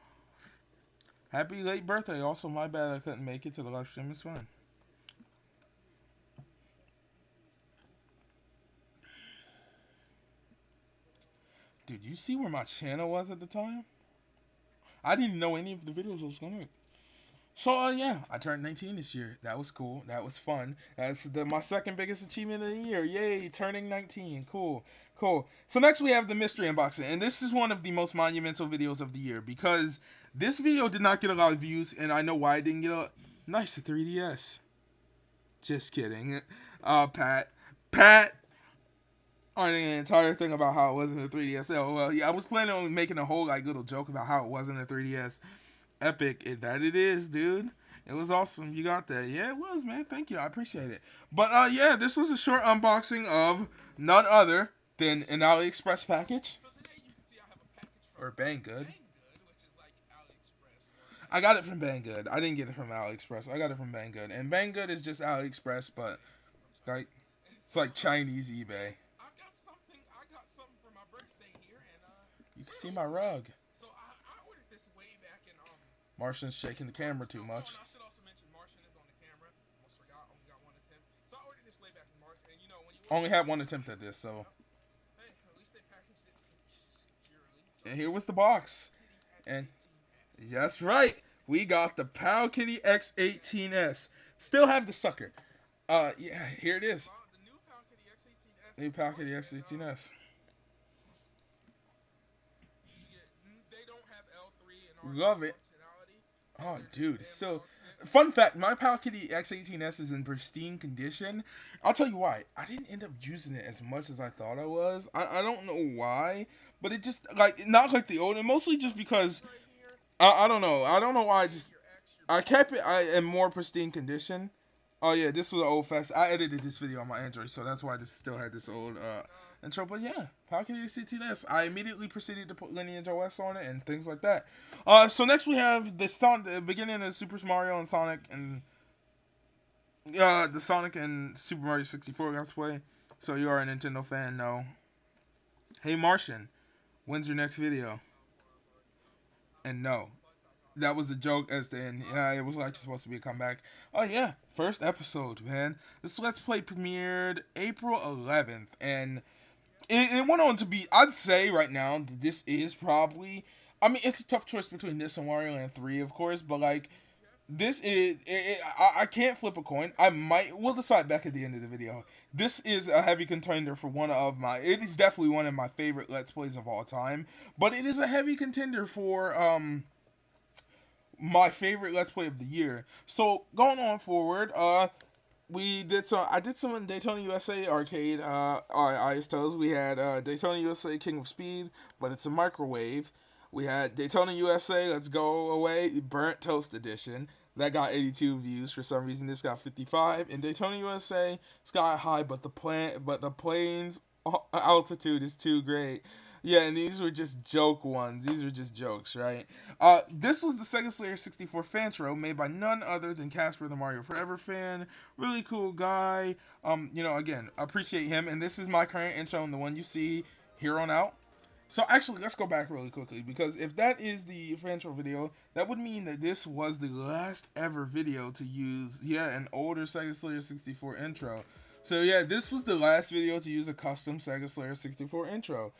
S1: Happy late birthday. Also, my bad I couldn't make it to the live stream. It's fine. Dude, you see where my channel was at the time? I didn't even know any of the videos I was gonna make. So yeah, I turned 19 this year. That was cool. That was fun. That's my second biggest achievement of the year. Yay, turning 19. Cool, cool. So next we have the mystery unboxing, and this is one of the most monumental videos of the year because this video did not get a lot of views, and I know why it didn't get a nice 3DS. Just kidding. Pat. Arguing an entire thing about how it wasn't a 3DS. Oh well, yeah, I was planning on making a whole like little joke about how it wasn't a 3DS. Epic that it is, dude. It was awesome. You got that. Yeah, it was, man. Thank you. I appreciate it. But yeah, this was a short unboxing of none other than an AliExpress package. Or Banggood. I got it from Banggood. I didn't get it from AliExpress. I got it from Banggood. And Banggood is just AliExpress, but like it's like Chinese eBay. You can see my rug. Martian's shaking the camera too much. Only had one attempt at this, so. And here was the box. And that's right. We got the Pal Kitty X18S. Still have the sucker. Yeah, here it is. New Pal Kitty X18S. Love it. Oh, dude, it's so. Fun fact: my Pal Kitty X18S is in pristine condition. I'll tell you why. I didn't end up using it as much as I thought I was. I don't know why, but it just like not like the old. And mostly just because I don't know. I don't know why. I kept it in more pristine condition. Oh yeah, this was an old fast. I edited this video on my Android, so that's why this still had this old intro. But yeah, Pal Kitty X18S. I immediately proceeded to put Lineage OS on it and things like that. So next we have the beginning of Super Mario and Sonic and the Sonic and Super Mario 64 Let's Play. So you are a Nintendo fan, no? Hey Martian, when's your next video? And no. That was a joke as the end. Yeah, it was like supposed to be a comeback. Oh yeah, first episode, man. This Let's Play premiered April 11th, and it went on to be. I'd say right now this is probably. I mean, it's a tough choice between this and Wario Land 3, of course, but like this is. I can't flip a coin. We'll decide back at the end of the video. This is a heavy contender for one of my. It is definitely one of my favorite Let's Plays of all time, but it is a heavy contender for my favorite Let's Play of the year. So going on forward, I did some in Daytona USA arcade. ISTOs. We had Daytona USA King of Speed, but it's a microwave. We had Daytona USA Let's Go Away Burnt Toast Edition. That got 82 views. For some reason, this got 55. And Daytona USA Sky High, but the plane's altitude is too great. Yeah, and these were just joke ones. These were just jokes, right? This was the SEGASLAYER64 Fantro made by none other than Casper the Mario Forever fan. Really cool guy. Again, appreciate him. And this is my current intro and the one you see here on out. So actually, let's go back really quickly, because if that is the Fantro video, that would mean that this was the last ever video to use, an older SEGASLAYER64 intro. So yeah, this was the last video to use a custom SEGASLAYER64 intro.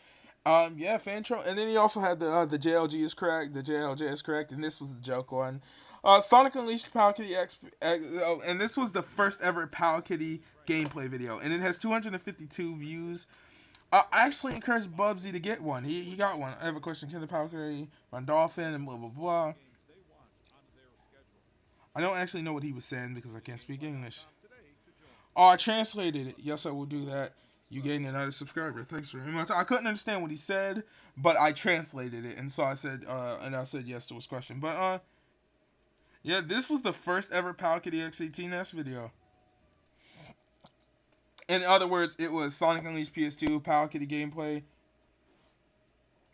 S1: Fantro, and then he also had the JLG is correct, and this was the joke one. Sonic Unleashed Pal Kitty and this was the first ever Pal Kitty gameplay video, and it has 252 views. I actually encourage Bubsy to get one. He got one. I have a question. Can the Pal Kitty run Dolphin and blah blah blah? I don't actually know what he was saying because I can't speak English. Oh, I translated it. Yes, I will do that. You gained another subscriber. Thanks very much. I couldn't understand what he said, but I translated it, and so I said, yes to his question. But yeah, this was the first ever Pal Kitty X18S video. In other words, it was Sonic Unleashed PS2 Pal Kitty gameplay.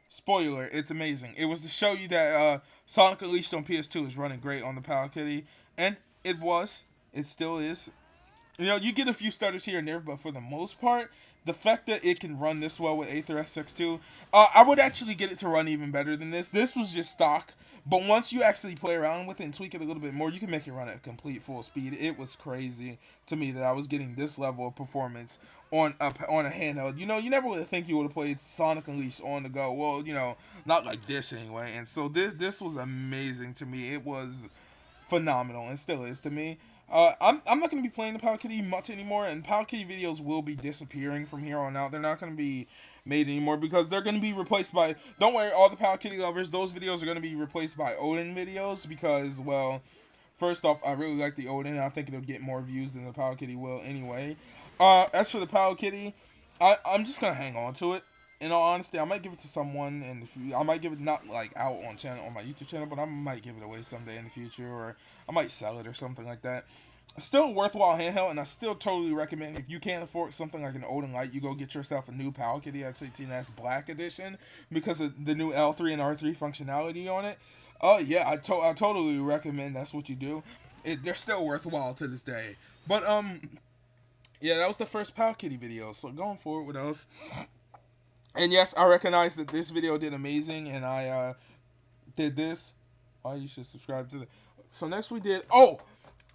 S1: Spoiler, it's amazing. It was to show you that Sonic Unleashed on PS2 is running great on the Pal Kitty, and it was. It still is. You get a few stutters here and there, but for the most part, the fact that it can run this well with Aether SX2, I would actually get it to run even better than this. This was just stock, but once you actually play around with it and tweak it a little bit more, you can make it run at complete full speed. It was crazy to me that I was getting this level of performance on a handheld. You never would think you would have played Sonic Unleashed on the go. Well, not like this anyway. And so this was amazing to me. It was phenomenal and still is to me. I'm not going to be playing the Power Kitty much anymore, and Power Kitty videos will be disappearing from here on out. They're not going to be made anymore because they're going to be replaced by, don't worry, all the Power Kitty lovers, those videos are going to be replaced by Odin videos because, well, first off, I really like the Odin, and I think it'll get more views than the Power Kitty will anyway. As for the Power Kitty, I'm just going to hang on to it. In all honesty, I might give it to someone, and I might give it not like out on my YouTube channel, but I might give it away someday in the future, or I might sell it or something like that. Still a worthwhile handheld, and I still totally recommend if you can't afford something like an Odin Light, you go get yourself a new Power Kitty X18S Black Edition because of the new L3 and R3 functionality on it. Yeah, I totally recommend that's what you do. They're still worthwhile to this day. But yeah, that was the first Power Kitty video. So going forward, what else? And yes, I recognize that this video did amazing, and I did this. Oh, you should subscribe to the. So next we did. Oh,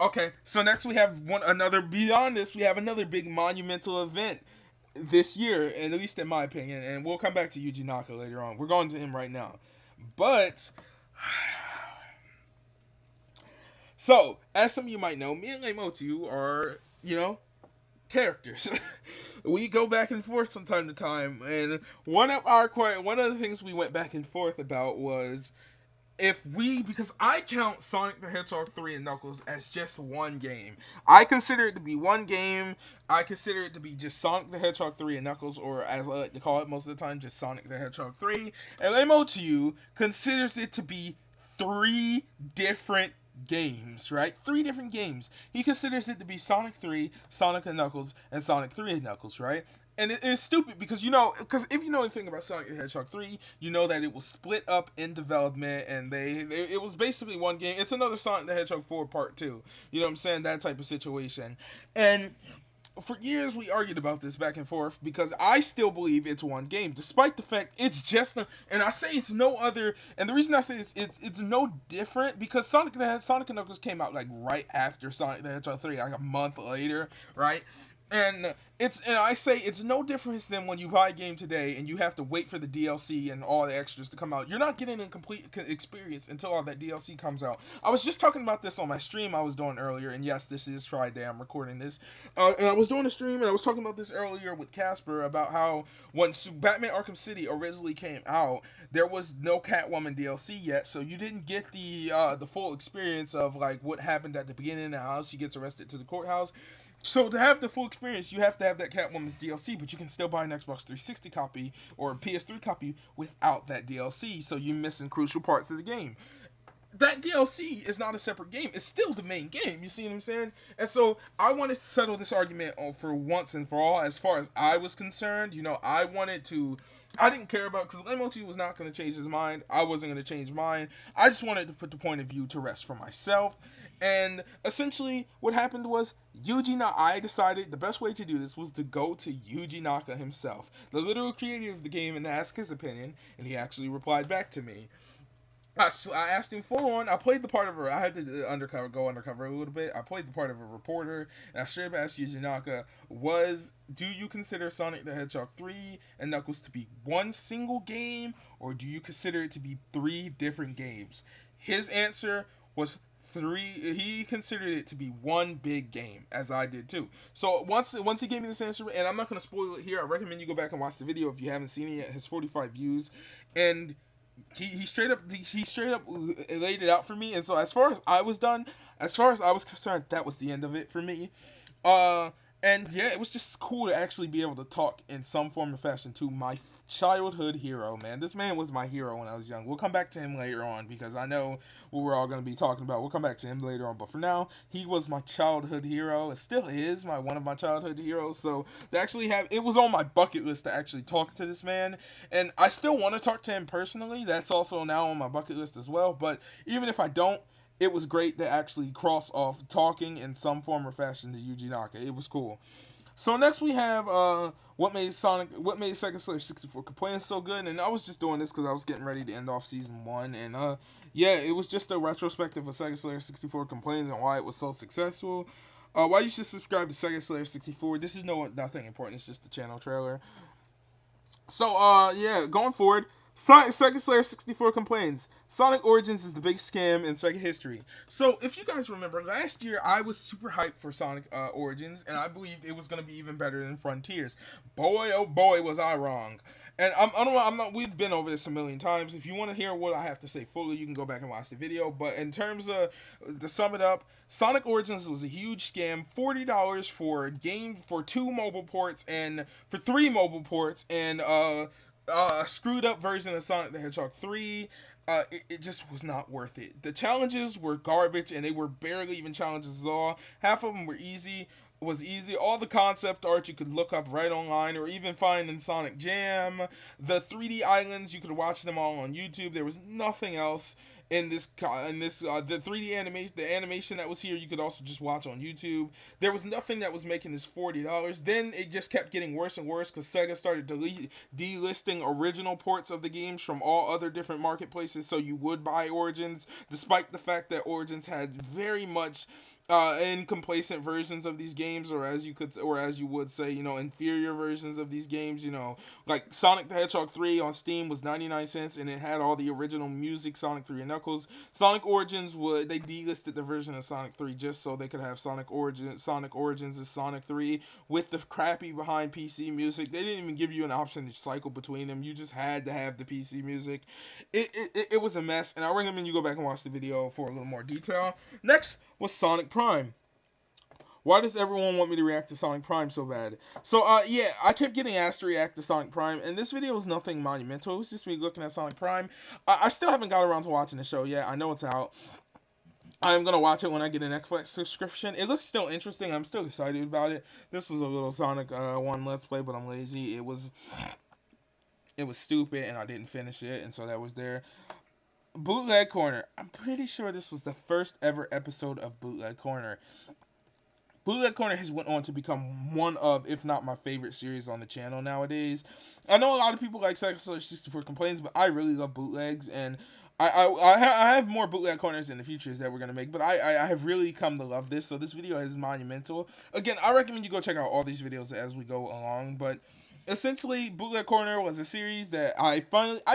S1: okay. So next we have another. Beyond this, we have another big monumental event this year, at least in my opinion. And we'll come back to Yuji Naka later on. We're going to him right now, but. So, as some of you might know, me and Leimotu are, characters. We go back and forth from time to time, and one of the things we went back and forth about was because I count Sonic the Hedgehog 3 and Knuckles as just one game. I consider it to be one game. I consider it to be just Sonic the Hedgehog 3 and Knuckles, or as I like to call it most of the time, just Sonic the Hedgehog 3. And Leimotu considers it to be three different games, right? Three different games. He considers it to be Sonic 3, Sonic and Knuckles, and Sonic 3 and Knuckles, right? And it's stupid because because if you know anything about Sonic the Hedgehog 3, you know that it was split up in development, and it was basically one game. It's another Sonic the Hedgehog 4 Part 2. You know what I'm saying? That type of situation. And for years we argued about this back and forth because I still believe it's one game, despite the fact it's just and I say it's no other. And the reason I say it's no different because Sonic and Knuckles came out like right after Sonic the Hedgehog 3, like a month later, right? And I say it's no difference than when you buy a game today and you have to wait for the DLC and all the extras to come out. You're not getting a complete experience until all that DLC comes out. I was just talking about this on my stream I was doing earlier, and yes, this is Friday. I'm recording this, and I was doing a stream and I was talking about this earlier with Casper about how when Batman Arkham City originally came out, there was no Catwoman DLC yet, so you didn't get the full experience of like what happened at the beginning and how she gets arrested to the courthouse. So to have the full experience, you have to have that Catwoman's DLC, but you can still buy an Xbox 360 copy or a PS3 copy without that DLC, so you're missing crucial parts of the game. That DLC is not a separate game. It's still the main game. You see what I'm saying? And so I wanted to settle this argument for once and for all. As far as I was concerned, I didn't care about, because Leimotu was not going to change his mind. I wasn't going to change mine. I just wanted to put the point of view to rest for myself. And essentially what happened was I decided the best way to do this was to go to Yuji Naka himself, the literal creator of the game, and ask his opinion, and he actually replied back to me. I asked him full on. I played the part of I had to go undercover a little bit. I played the part of a reporter, and I straight up asked Yuji Naka, do you consider Sonic the Hedgehog 3 and Knuckles to be one single game, or do you consider it to be three different games? His answer was three. He considered it to be one big game, as I did too. So once he gave me this answer, and I'm not going to spoil it here, I recommend you go back and watch the video if you haven't seen it yet. It has 45 views, and he straight up laid it out for me. And so as far as I was concerned, that was the end of it for me. And yeah, it was just cool to actually be able to talk in some form or fashion to my childhood hero, man. This man was my hero when I was young. We'll come back to him later on because I know what we're all going to be talking about. We'll come back to him later on. But for now, he was my childhood hero and still is one of my childhood heroes. So to actually it was on my bucket list to actually talk to this man. And I still want to talk to him personally. That's also now on my bucket list as well. But even if I don't, it was great to actually cross off talking in some form or fashion to Yuji Naka. It was cool. So next we have what made Sega Slayer 64 complaints so good, and I was just doing this because I was getting ready to end off season 1, and yeah, it was just a retrospective of Sega Slayer 64 complaints and why it was so successful. Why you should subscribe to Sega Slayer 64. This is nothing important. It's just a channel trailer. So, yeah, going forward, Sega Slayer 64 complains Sonic Origins is the biggest scam in Sega history. So, if you guys remember, last year I was super hyped for Sonic Origins, and I believed it was going to be even better than Frontiers. Boy, oh boy, was I wrong. And I'm not. We've been over this a million times. If you want to hear what I have to say fully, you can go back and watch the video. But in terms of to sum it up, Sonic Origins was a huge scam. $40 for for 2 mobile ports and for 3 mobile ports, and a screwed up version of Sonic the Hedgehog 3. It just was not worth it. The challenges were garbage, and they were barely even challenges at all. Half of them were easy. Was easy. All the concept art you could look up right online, or even find in Sonic Jam. The 3D islands, you could watch them all on YouTube. There was nothing else in this the 3D animation, the animation that was here, you could also just watch on YouTube. There was nothing that was making this $40. Then it just kept getting worse and worse because Sega started delisting original ports of the games from all other different marketplaces, so you would buy Origins, despite the fact that Origins had very much incomplacent versions of these games, or as you would say, inferior versions of these games. Like Sonic the Hedgehog 3 on Steam was 99 cents, and it had all the original music, Sonic 3 and Knuckles. Sonic Origins they delisted the version of Sonic 3 just so they could have Sonic Origins is Sonic 3 with the crappy behind PC music. They didn't even give you an option to cycle between them. You just had to have the PC music. It was a mess, and I recommend you go back and watch the video for a little more detail. Next was Sonic Prime. Why does everyone want me to react to Sonic Prime so bad? So, yeah, I kept getting asked to react to Sonic Prime, and this video was nothing monumental. It was just me looking at Sonic Prime. I still haven't got around to watching the show yet. I know it's out. I'm going to watch it when I get a Netflix subscription. It looks still interesting. I'm still excited about it. This was a little Sonic 1 Let's Play, but I'm lazy. It was stupid, and I didn't finish it, and so that was there. Bootleg Corner. I'm pretty sure this was the first ever episode of Bootleg Corner. Bootleg Corner has went on to become one of, if not my favorite series on the channel nowadays. I know a lot of people like Sega Slayer 64 complains, but I really love bootlegs, and I have more bootleg corners in the futures that we're going to make, but I have really come to love this, so this video is monumental. Again, I recommend you go check out all these videos as we go along, but essentially, Bootleg Corner was a series that I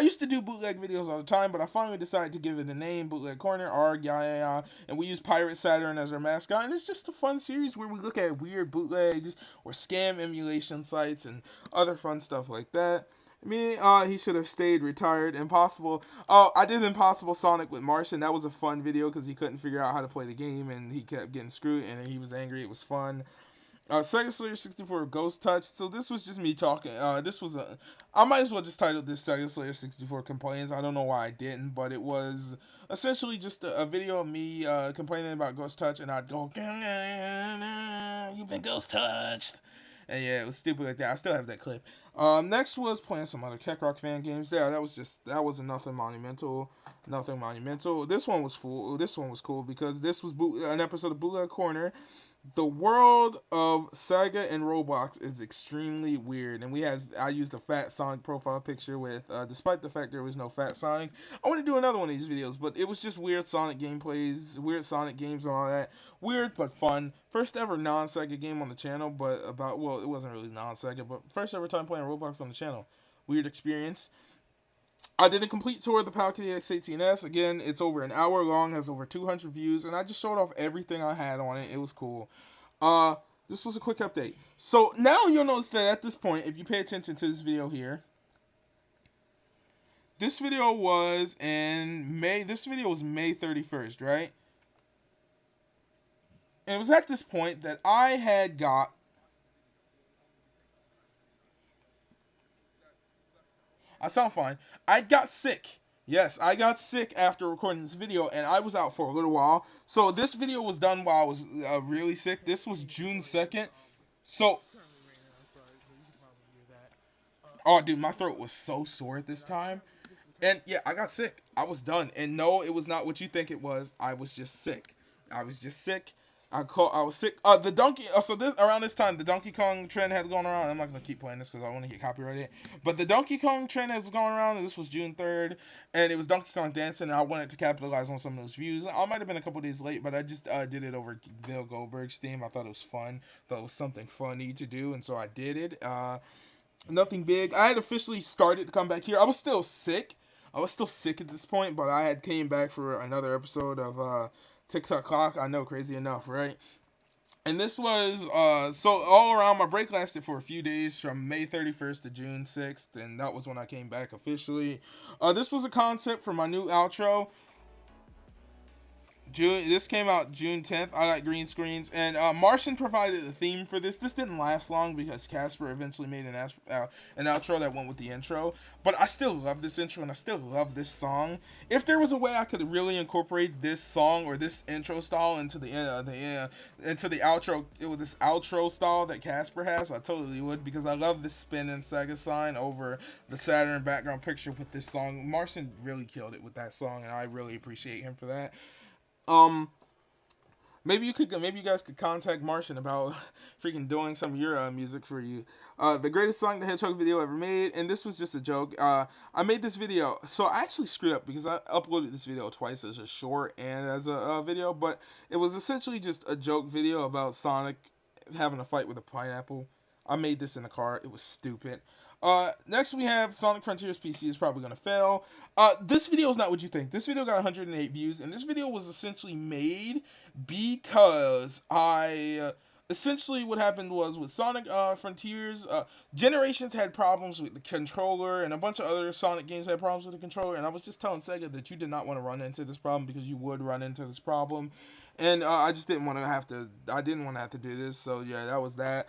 S1: used to do bootleg videos all the time, but I finally decided to give it a name, Bootleg Corner, and we use Pirate Saturn as our mascot, and it's just a fun series where we look at weird bootlegs or scam emulation sites and other fun stuff like that. He should have stayed retired. Impossible. Oh, I did Impossible Sonic with Martian. That was a fun video because he couldn't figure out how to play the game, and he kept getting screwed, and he was angry. It was fun. Sega Slayer 64 Ghost Touch. So this was just me talking. I might as well just title this Sega Slayer 64 Complains. I don't know why I didn't, but it was essentially just a video of me complaining about Ghost Touch, and I'd go, "You've been Ghost Touched." And yeah, it was stupid like that. I still have that clip. Next was playing some other Keck fan games. Yeah, that was nothing monumental. Nothing monumental. This one was cool. This one was cool because this was an episode of Bootleg Corner. The world of Sega and Roblox is extremely weird, and I used a Fat Sonic profile picture with, despite the fact there was no Fat Sonic. I want to do another one of these videos, but it was just weird Sonic gameplays, weird Sonic games and all that. Weird but fun. First ever non-Sega game on the channel, but it wasn't really non-Sega, but first ever time playing Roblox on the channel. Weird experience. I did a complete tour of the Palkia X18S. Again, it's over an hour long, has over 200 views, and I just showed off everything I had on it. It was cool. This was a quick update. So now you'll notice that at this point, if you pay attention to this video here, this video was in May. This video was May 31st, right? And it was at this point that I had got I sound fine. I got sick. Yes, I got sick after recording this video, and I was out for a little while. So this video was done while I was really sick. This was June 2nd. So, oh, dude, my throat was so sore at this time. And yeah, I got sick. I was done. And no, it was not what you think it was. I was just sick. I was just sick. I was sick. The Donkey. So this around this time, the Donkey Kong trend had gone around. I'm not gonna keep playing this because I want to get copyrighted. But the Donkey Kong trend was going around, and this was June 3rd, and it was Donkey Kong dancing. And I wanted to capitalize on some of those views. I might have been a couple days late, but I just did it over Bill Goldberg's theme. I thought it was fun. Thought it was something funny to do, and so I did it. Nothing big. I had officially started to come back here. I was still sick. I was still sick at this point, but I had came back for another episode of TikTok Clock. I know, crazy enough, right? And this was so all around. My break lasted for a few days from May 31st to June 6th, and that was when I came back officially. This was a concept for my new outro. This came out June 10th. I got green screens, and Martian provided the theme for this. This didn't last long because Casper eventually made an outro that went with the intro. But I still love this intro, and I still love this song. If there was a way I could really incorporate this song or this intro style into the outro, with this outro style that Casper has, I totally would, because I love this spin and Sega sign over the Saturn background picture with this song. Martian really killed it with that song, and I really appreciate him for that. Maybe you guys could contact Martian about freaking doing some of your music for you. The greatest Sonic the Hedgehog video ever made, and this was just a joke. I made this video, so I actually screwed up because I uploaded this video twice as a short and as a video, but it was essentially just a joke video about Sonic having a fight with a pineapple. I made this in a car. It was stupid. Next we have Sonic Frontiers PC is probably going to fail. This video is not what you think. This video got 108 views, and this video was essentially made because essentially what happened was with Sonic Frontiers, Generations had problems with the controller, and a bunch of other Sonic games had problems with the controller, and I was just telling Sega that you did not want to run into this problem because you would run into this problem, and I just didn't want to have to, do this, so yeah, that was that.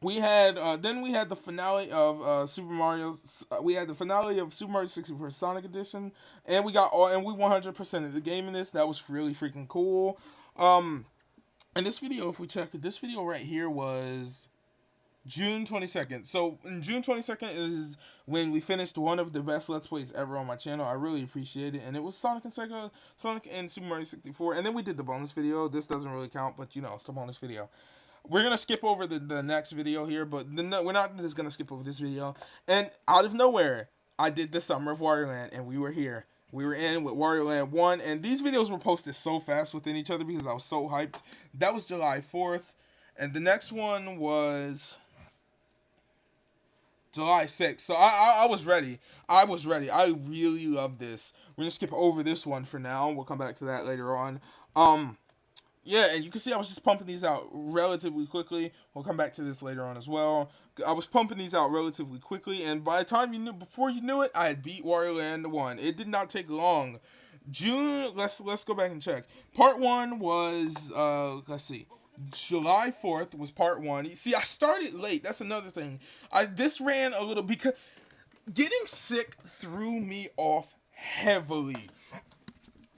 S1: We had then we had the finale of Super Mario. We had the finale of Super Mario 64 Sonic Edition, and we 100% of the game in this. That was really freaking cool. And this video, if we check it, this video right here was June 22nd. So June 22nd is when we finished one of the best Let's Plays ever on my channel. I really appreciate it, and it was Sonic and Super Mario 64. And then we did the bonus video. This doesn't really count, but you know, it's the bonus video. We're going to skip over the next video here, but we're not just going to skip over this video. And out of nowhere, I did the Summer of Wario Land, and we were here. We were in with Wario Land 1, and these videos were posted so fast within each other because I was so hyped. That was July 4th, and the next one was July 6th. So I was ready. I really love this. We're going to skip over this one for now. We'll come back to that later on. Yeah, and you can see I was just pumping these out relatively quickly. We'll come back to this later on as well. I was pumping these out relatively quickly, and by the time before you knew it, I had beat Wario Land 1. It did not take long. June, let's go back and check. Part 1 was, let's see. July 4th was part 1. See, I started late. That's another thing. This ran a little, because getting sick threw me off heavily.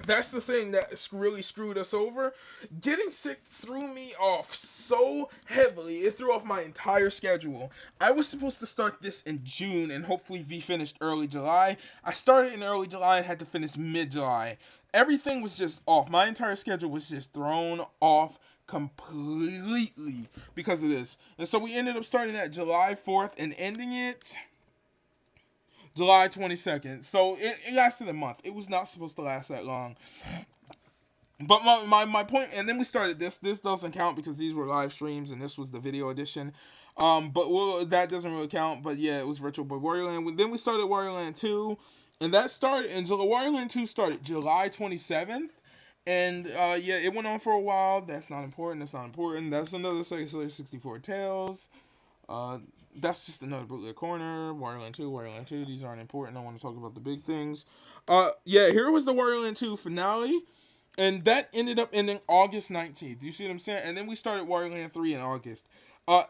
S1: That's the thing that really screwed us over. Getting sick threw me off so heavily. It threw off my entire schedule. I was supposed to start this in June and hopefully be finished early July. I started in early July and had to finish mid-July. Everything was just off. My entire schedule was just thrown off completely because of this. And so we ended up starting at July 4th and ending it July 22nd. So it lasted a month. It was not supposed to last that long. But my point, and then we started this. This doesn't count because these were live streams and this was the video edition. But that doesn't really count. But yeah, it was Virtual Boy Wario Land. Then we started Wario Land 2. And that started, and Wario Land 2 started July 27th. And yeah, it went on for a while. That's not important. That's another SEGASLAYER64 Tales. That's just another bootleg corner. Wario Land 2. These aren't important. I want to talk about the big things. Yeah, here was the Wario Land 2 finale. And that ended up ending August 19th. You see what I'm saying? And then we started Wario Land 3 in August.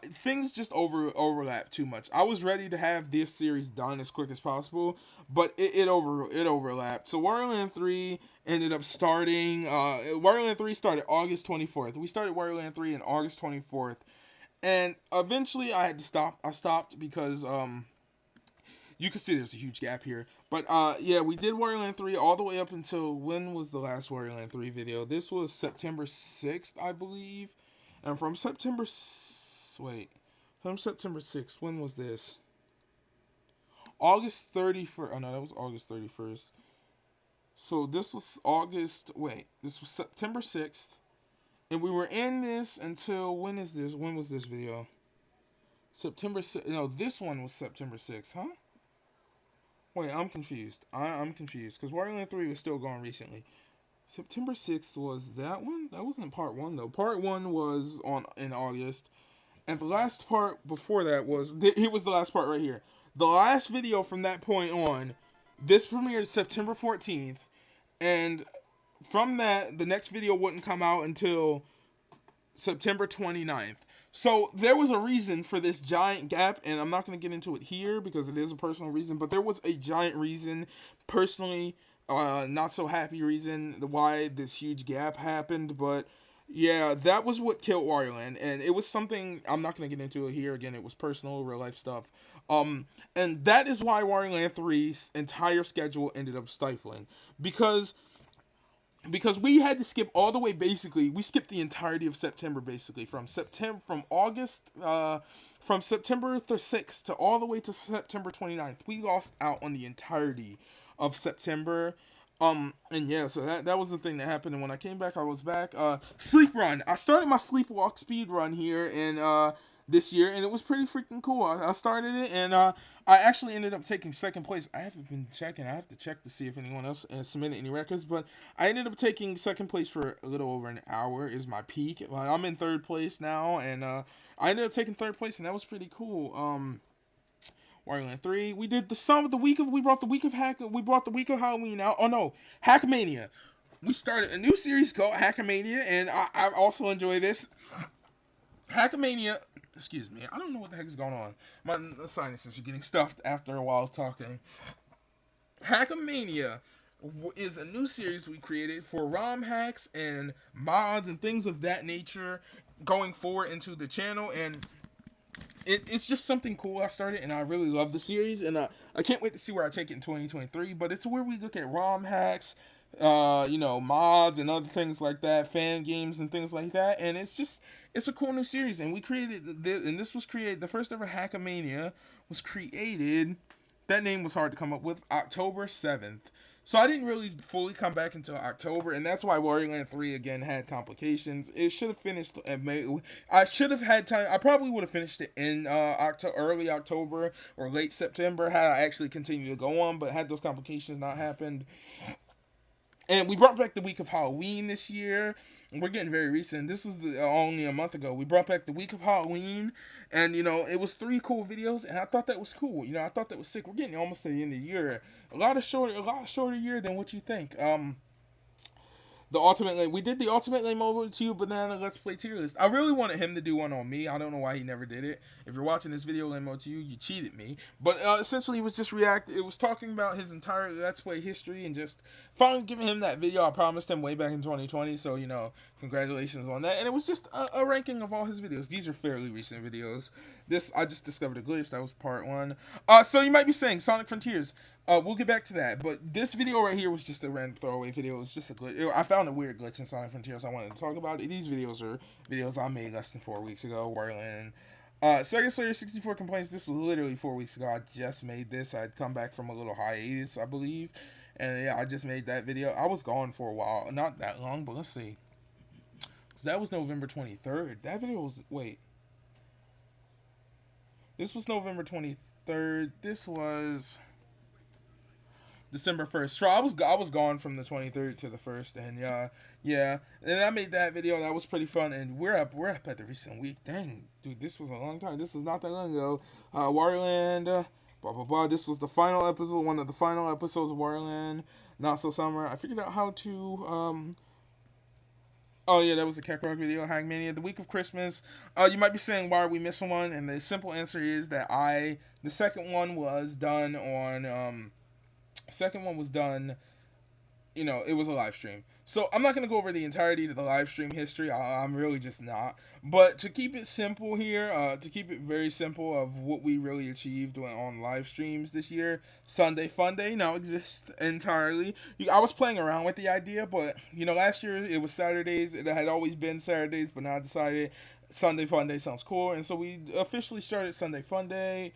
S1: Things just overlap too much. I was ready to have this series done as quick as possible, but it overlapped. So Wario Land 3 ended up starting. Wario Land 3 started August 24th. We started Wario Land 3 on August 24th. And eventually I had to stop. I stopped because you can see there's a huge gap here. But yeah, we did Wario Land 3 all the way up until, when was the last Wario Land 3 video? This was September 6th, I believe. And from September, from September 6th, when was this? August 31st. Oh no, that was August 31st. So this was this was September 6th. And we were in this until, when is this? When was this video? September 6th. No, this one was September 6th, huh? Wait, I'm confused. I'm confused because Wario Land 3 was still going recently. September 6th was that one? That wasn't part 1 though. Part 1 was in August. And the last part before that was, here was the last part right here. The last video from that point on, this premiered September 14th. And from that, the next video wouldn't come out until September 29th. So there was a reason for this giant gap, and I'm not going to get into it here because it is a personal reason, but there was a giant reason, personally, not so happy reason why this huge gap happened. But yeah, that was what killed Wario Land, and it was something, I'm not going to get into it here. Again, it was personal, real life stuff. And that is why Wario Land 3's entire schedule ended up stifling, because we had to skip all the way, basically we skipped the entirety of September, basically from September from September the 6th to all the way to September 29th. We lost out on the entirety of September. And yeah, so that was the thing that happened. And when I came back, I was back. Sleep run. I started my sleepwalk speed run here in this year, and it was pretty freaking cool. I started it, and I actually ended up taking second place. I haven't been checking. I have to check to see if anyone else submitted any records, but I ended up taking second place for a little over an hour is my peak. I'm in third place now, and I ended up taking third place, and that was pretty cool. Wario Land 3. We did we brought the week of Halloween out. Oh no, Hackmania. We started a new series called Hackmania, and I also enjoy this. Hackmania, excuse me, I don't know what the heck is going on. My sinuses are getting stuffed after a while talking. Hackmania is a new series we created for ROM hacks and mods and things of that nature going forward into the channel, and it's just something cool I started, and I really love the series, and I can't wait to see where I take it in 2023. But it's where we look at ROM hacks, mods and other things like that, fan games and things like that, and it's a cool new series. And we created this, and this was created, the first ever Hackmania was created, that name was hard to come up with, October 7th. So I didn't really fully come back until October, and that's why Wario Land 3 again had complications. It should have finished in May. I should have had time. I probably would have finished it in early October or late September had I actually continued to go on, but had those complications not happened. And we brought back the week of Halloween this year. We're getting very recent. This was only a month ago. We brought back the week of Halloween. And, it was 3 cool videos. And I thought that was cool. I thought that was sick. We're getting almost to the end of the year. A lot shorter year than what you think. We did the Ultimate Lane Mobile Tube Banana Let's Play tier list. I really wanted him to do one on me. I don't know why he never did it. If you're watching this video, Lane Mobile you cheated me. But essentially, it was just it was talking about his entire Let's Play history and just finally giving him that video I promised him way back in 2020. So, congratulations on that. And it was just a ranking of all his videos. These are fairly recent videos. I just discovered a glitch. That was part 1. So you might be saying, Sonic Frontiers. We'll get back to that, but this video right here was just a random throwaway video. It was just a glitch. I found a weird glitch in Sonic Frontiers I wanted to talk about. These videos are videos I made less than 4 weeks ago. SEGASLAYER64 complains this was literally 4 weeks ago. I just made this. I'd come back from a little hiatus, I believe. And yeah, I just made that video. I was gone for a while. Not that long, but let's see. So that was November 23rd. That video was, this was November 23rd. This was December 1st. So I was gone from the 23rd to the 1st, and yeah. And I made that video. That was pretty fun, and we're up at the recent week. Dang, dude, this was a long time. This was not that long ago. Wario Land, blah blah blah. This was the final episode, one of the final episodes of Wario Land. Not So Summer. I figured out how to Oh yeah, that was the Kakarot video, Hackmania, the week of Christmas. You might be saying, why are we missing one? And the simple answer is that the second one was done it was a live stream. So I'm not going to go over the entirety of the live stream history. I'm really just not. But to keep it simple here, to keep it very simple of what we really achieved on live streams this year, Sunday Funday now exists entirely. I was playing around with the idea, but last year it was Saturdays. It had always been Saturdays, but now I decided Sunday Funday sounds cool, and so we officially started Sunday Funday.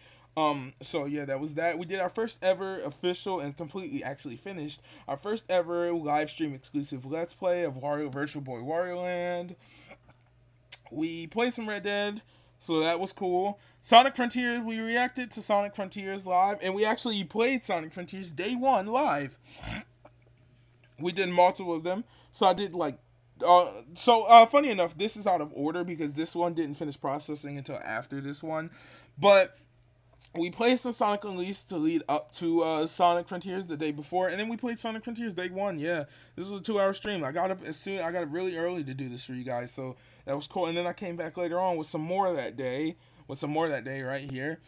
S1: So yeah, that was that. We did our first ever official and completely actually finished our first ever live stream exclusive Let's Play of Virtual Boy Wario Land. We played some Red Dead, so that was cool. Sonic Frontiers, we reacted to Sonic Frontiers live, and we actually played Sonic Frontiers Day 1 live. We did multiple of them, so I did like funny enough, this is out of order because this one didn't finish processing until after this one. But we played some Sonic Unleashed to lead up to Sonic Frontiers the day before, and then we played Sonic Frontiers Day 1. Yeah, this was a 2-hour stream. I got up really early to do this for you guys, so that was cool. And then I came back later on with some more that day, right here.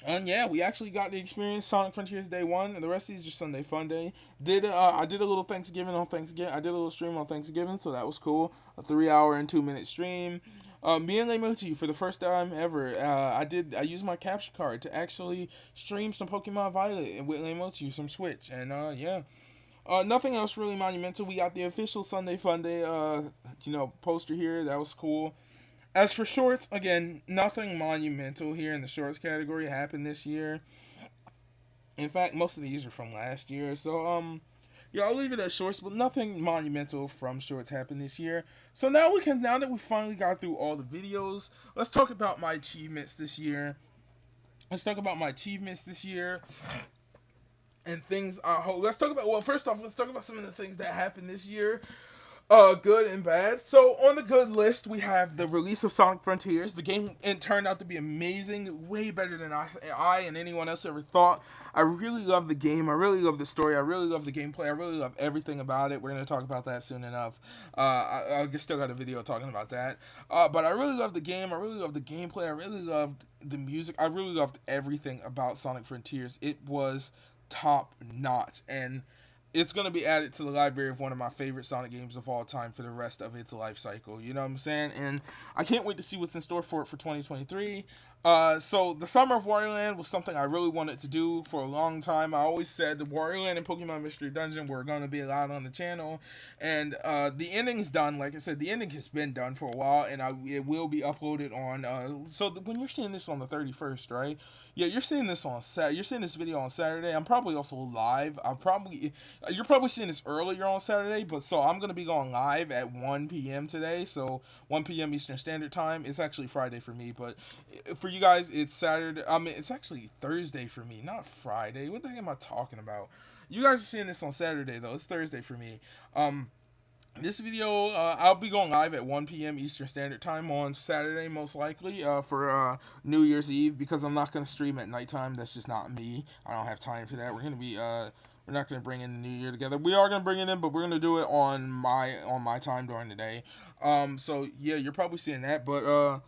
S1: And yeah, we actually got to experience Sonic Frontiers Day 1, and the rest of these are Sunday Fun Day. I did a little Thanksgiving on Thanksgiving. I did a little stream on Thanksgiving, so that was cool. A 3-hour and 2-minute stream. Me and Lemochi, for the first time ever, I used my capture card to actually stream some Pokemon Violet with Lemochi, some Switch, and yeah. Nothing else really monumental. We got the official Sunday Fun Day, poster here. That was cool. As for shorts, again, nothing monumental here in the shorts category happened this year. In fact, most of these are from last year. So, yeah, I'll leave it at shorts, but nothing monumental from shorts happened this year. So now that we finally got through all the videos, let's talk about my achievements this year. And things let's talk about, first off, let's talk about some of the things that happened this year. Good and bad. So on the good list, we have the release of Sonic Frontiers. The game turned out to be amazing, way better than I and anyone else ever thought. I really love the game. I really love the story. I really love the gameplay. I really love everything about it. We're going to talk about that soon enough. I still got a video talking about that. But I really love the game. I really love the gameplay. I really loved the music. I really loved everything about Sonic Frontiers. It was top notch, and it's going to be added to the library of one of my favorite Sonic games of all time for the rest of its life cycle. You know what I'm saying? And I can't wait to see what's in store for it for 2023. So the Summer of Wario Land was something I really wanted to do for a long time. I always said the Wario Land and Pokemon Mystery Dungeon were going to be allowed on the channel. And the ending's done. Like I said, the ending has been done for a while, and it will be uploaded on... when you're seeing this on the 31st, right? Yeah, you're seeing this you're seeing this video on Saturday. I'm probably also live. You're probably seeing this earlier on Saturday, but so I'm going to be going live at 1 p.m. today, so 1 p.m. Eastern Standard Time. It's actually Friday for me, but for you guys, it's Saturday. I mean, it's actually Thursday for me, not Friday. What the heck am I talking about? You guys are seeing this on Saturday, though. It's Thursday for me. This video, I'll be going live at 1 p.m. Eastern Standard Time on Saturday, most likely, for New Year's Eve, because I'm not going to stream at nighttime. That's just not me. I don't have time for that. We're not going to bring in the New Year together. We are going to bring it in, but we're going to do it on my time during the day. So, yeah, you're probably seeing that, but,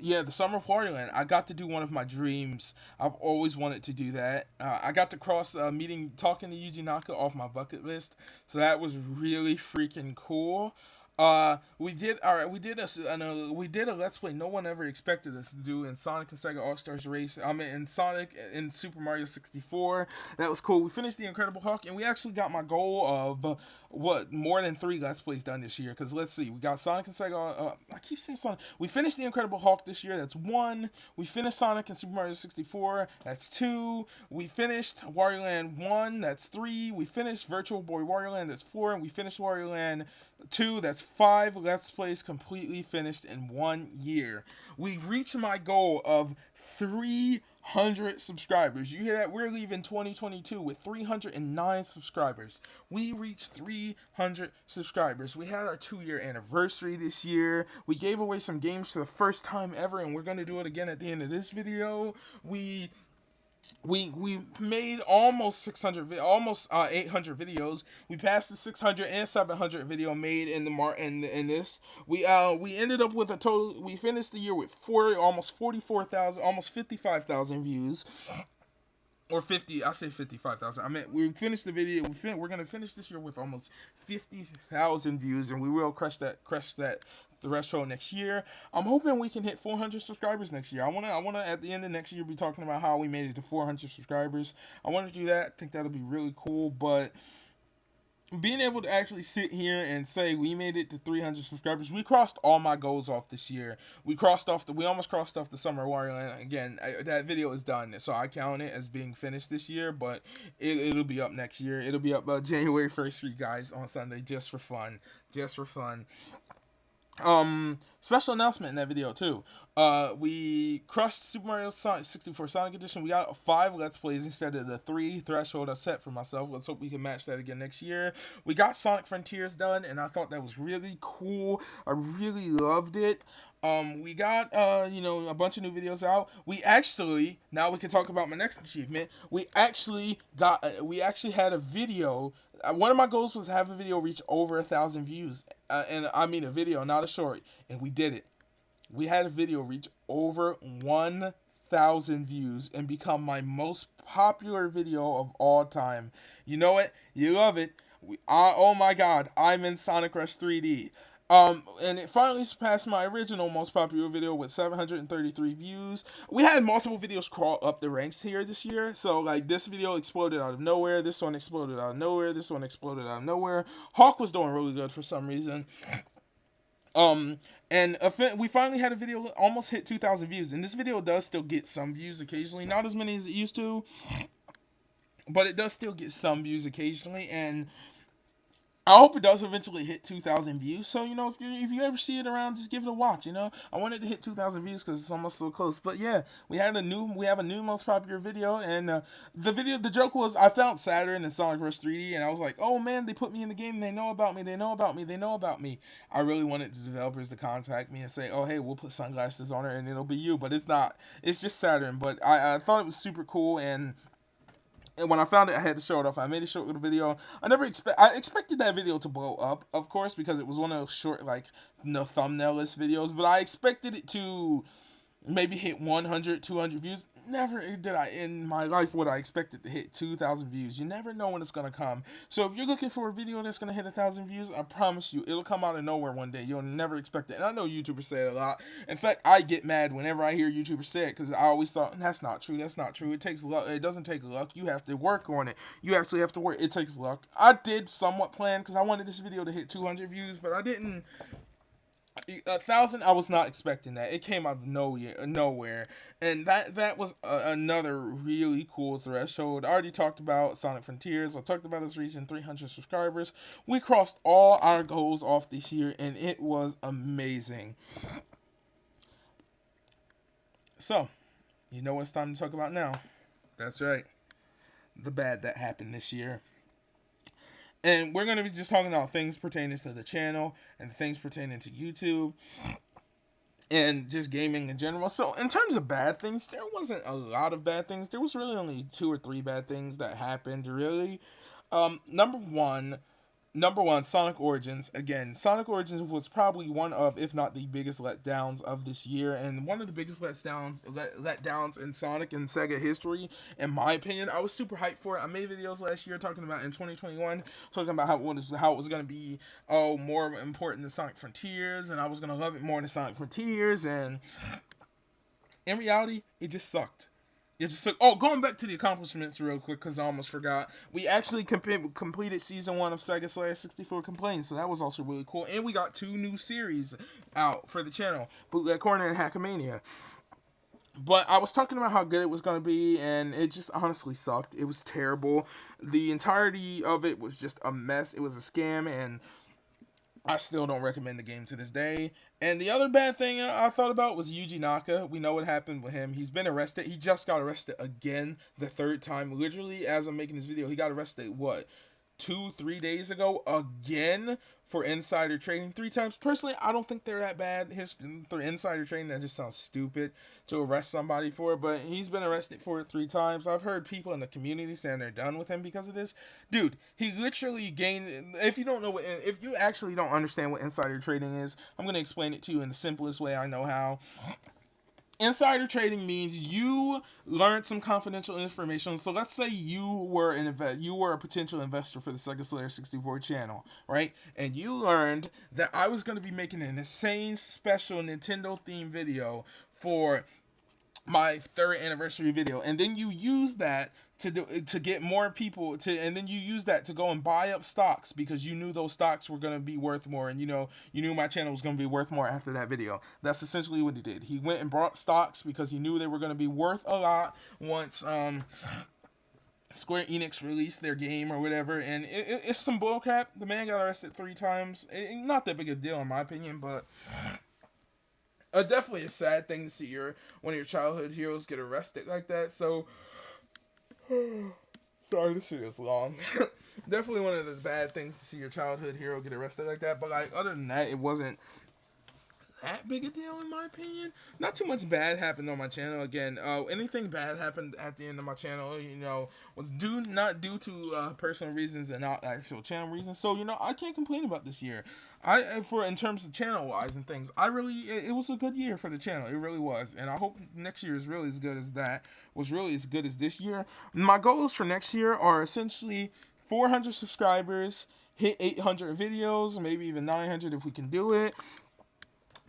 S1: yeah, the Summer of Wario Land. I got to do one of my dreams. I've always wanted to do that. I got to cross talking to Yuji Naka off my bucket list, so that was really freaking cool. We did a Let's Play no one ever expected us to do in Sonic and Sega All Stars Race. In Sonic and Super Mario 64. That was cool. We finished the Incredible Hulk, and we actually got my goal of more than 3 Let's Plays done this year. Because let's see, we got Sonic and Sega. I keep saying Sonic. We finished the Incredible Hulk this year. That's 1. We finished Sonic and Super Mario 64. That's 2. We finished Wario Land 1. That's 3. We finished Virtual Boy Wario Land. That's 4. And we finished Wario Land 2, that's 5 Let's Plays completely finished in 1 year. We reached my goal of 300 subscribers. You hear that? We're leaving 2022 with 309 subscribers. We reached 300 subscribers. We had our 2-year anniversary this year. We gave away some games for the first time ever, and we're going to do it again at the end of this video. We made almost 800 videos. We passed the 600 and 700 video made in this. We ended up with a total. We finished the year with almost 44,000, almost 55,000 views. or 50. I say 55,000. I mean, we finished the video. We're gonna finish this year with almost 50,000 views, and we will crush that threshold next year. I'm hoping we can hit 400 subscribers next year. I wanna at the end of next year be talking about how we made it to 400 subscribers. I want to do that. I think that'll be really cool. But being able to actually sit here and say we made it to 300 subscribers, we crossed all my goals off this year. We almost crossed off the Summer Wario. Again, that video is done, so I count it as being finished this year. But it'll be up next year. It'll be up January 1st for you guys on Sunday, just for fun, just for fun. Special announcement in that video too. We crushed Super Mario 64 Sonic Edition. We got 5 Let's Plays instead of the 3 threshold I set for myself. Let's hope we can match that again next year. We got Sonic Frontiers done, and I thought that was really cool. I really loved it. We got a bunch of new videos out. We actually, now we can talk about my next achievement. We actually had a video. One of my goals was to have a video reach over 1,000 views, and I mean a video, not a short, and we did it. We had a video reach over 1,000 views and become my most popular video of all time. You know it, you love it. Oh my God, I'm in Sonic Rush 3D. And it finally surpassed my original most popular video with 733 views. We had multiple videos crawl up the ranks here this year. So, like, this video exploded out of nowhere. This one exploded out of nowhere. This one exploded out of nowhere. Hawk was doing really good for some reason. And we finally had a video almost hit 2,000 views. And this video does still get some views occasionally. Not as many as it used to, but it does still get some views occasionally. And I hope it does eventually hit 2,000 views. So, if you ever see it around, just give it a watch. I wanted to hit 2,000 views because it's almost so close. But yeah, we have a new most popular video, and the joke was I found Saturn and Sonic Rush 3D, and I was like, oh man, they put me in the game. They know about me. They know about me. They know about me. I really wanted the developers to contact me and say, oh hey, we'll put sunglasses on her and it'll be you. But it's not. It's just Saturn. But I thought it was super cool, and when I found it, I had to show it off. I made a short little video. I expected that video to blow up, of course, because it was one of those short, like, no thumbnail-less videos. But I expected it to maybe hit 100, 200 views. Never did I in my life would I expect it to hit 2,000 views. You never know when it's going to come. So if you're looking for a video that's going to hit 1,000 views, I promise you, it'll come out of nowhere one day. You'll never expect it. And I know YouTubers say it a lot. In fact, I get mad whenever I hear YouTubers say it because I always thought, that's not true. That's not true. It takes luck. It doesn't take luck. You have to work on it. You actually have to work. It takes luck. I did somewhat plan because I wanted this video to hit 200 views, but I didn't. 1,000, I was not expecting that. It came out of nowhere, and that was another really cool threshold. I already talked about Sonic Frontiers. I talked about us reaching 300 subscribers. We crossed all our goals off this year, and it was amazing. So, you know what it's time to talk about now? That's right, the bad that happened this year. And we're going to be just talking about things pertaining to the channel and things pertaining to YouTube and just gaming in general. So in terms of bad things, there wasn't a lot of bad things. There was really only 2 or 3 bad things that happened, really. Number one, Sonic Origins. Again, Sonic Origins was probably one of, if not the biggest letdowns of this year, and one of the biggest letdowns in Sonic and Sega history, in my opinion. I was super hyped for it. I made videos last year talking about in 2021, talking about how it was going to be more important than Sonic Frontiers, and I was going to love it more than Sonic Frontiers, and in reality, it just sucked. Going back to the accomplishments real quick, because I almost forgot. We actually completed Season 1 of SEGASLAYER64 Complaints, so that was also really cool. And we got 2 new series out for the channel, Bootleg Corner and Hackamania. But I was talking about how good it was going to be, and it just honestly sucked. It was terrible. The entirety of it was just a mess. It was a scam, and I still don't recommend the game to this day. And the other bad thing I thought about was Yuji Naka. We know what happened with him. He's been arrested. He just got arrested again the 3rd time. Literally, as I'm making this video, he got arrested, 2-3 days ago again for insider trading 3 times. Personally, I don't think they're that bad. For insider trading, that just sounds stupid to arrest somebody for it, but he's been arrested for it 3 times. I've heard people in the community saying they're done with him because of this. Dude, he literally gained, if you actually don't understand what insider trading is, I'm going to explain it to you in the simplest way I know how. Insider trading means you learned some confidential information. So let's say you were you were a potential investor for the SEGASLAYER64 channel, right? And you learned that I was going to be making an insane special Nintendo themed video for my third anniversary video, and then you use that to get more people to, and then you use that to go and buy up stocks because you knew those stocks were going to be worth more, and you knew my channel was going to be worth more after that video. That's essentially what he did. He went and bought stocks because he knew they were going to be worth a lot once Square Enix released their game or whatever. And it's some bullcrap. The man got arrested 3 times. Not that big a deal in my opinion, but definitely a sad thing to see one of your childhood heroes get arrested like that. So, sorry, this shit is long. Definitely one of the bad things to see your childhood hero get arrested like that. But like, other than that, it wasn't that big a deal in my opinion. Not too much bad happened on my channel. Again, anything bad happened at the end of my channel, was not due to personal reasons and not actual channel reasons. So I can't complain about this year. In terms of channel wise and things, it was a good year for the channel. It really was, and I hope next year is really as good as that. Was really as good as this year. My goals for next year are essentially 400 subscribers, hit 800 videos, maybe even 900 if we can do it.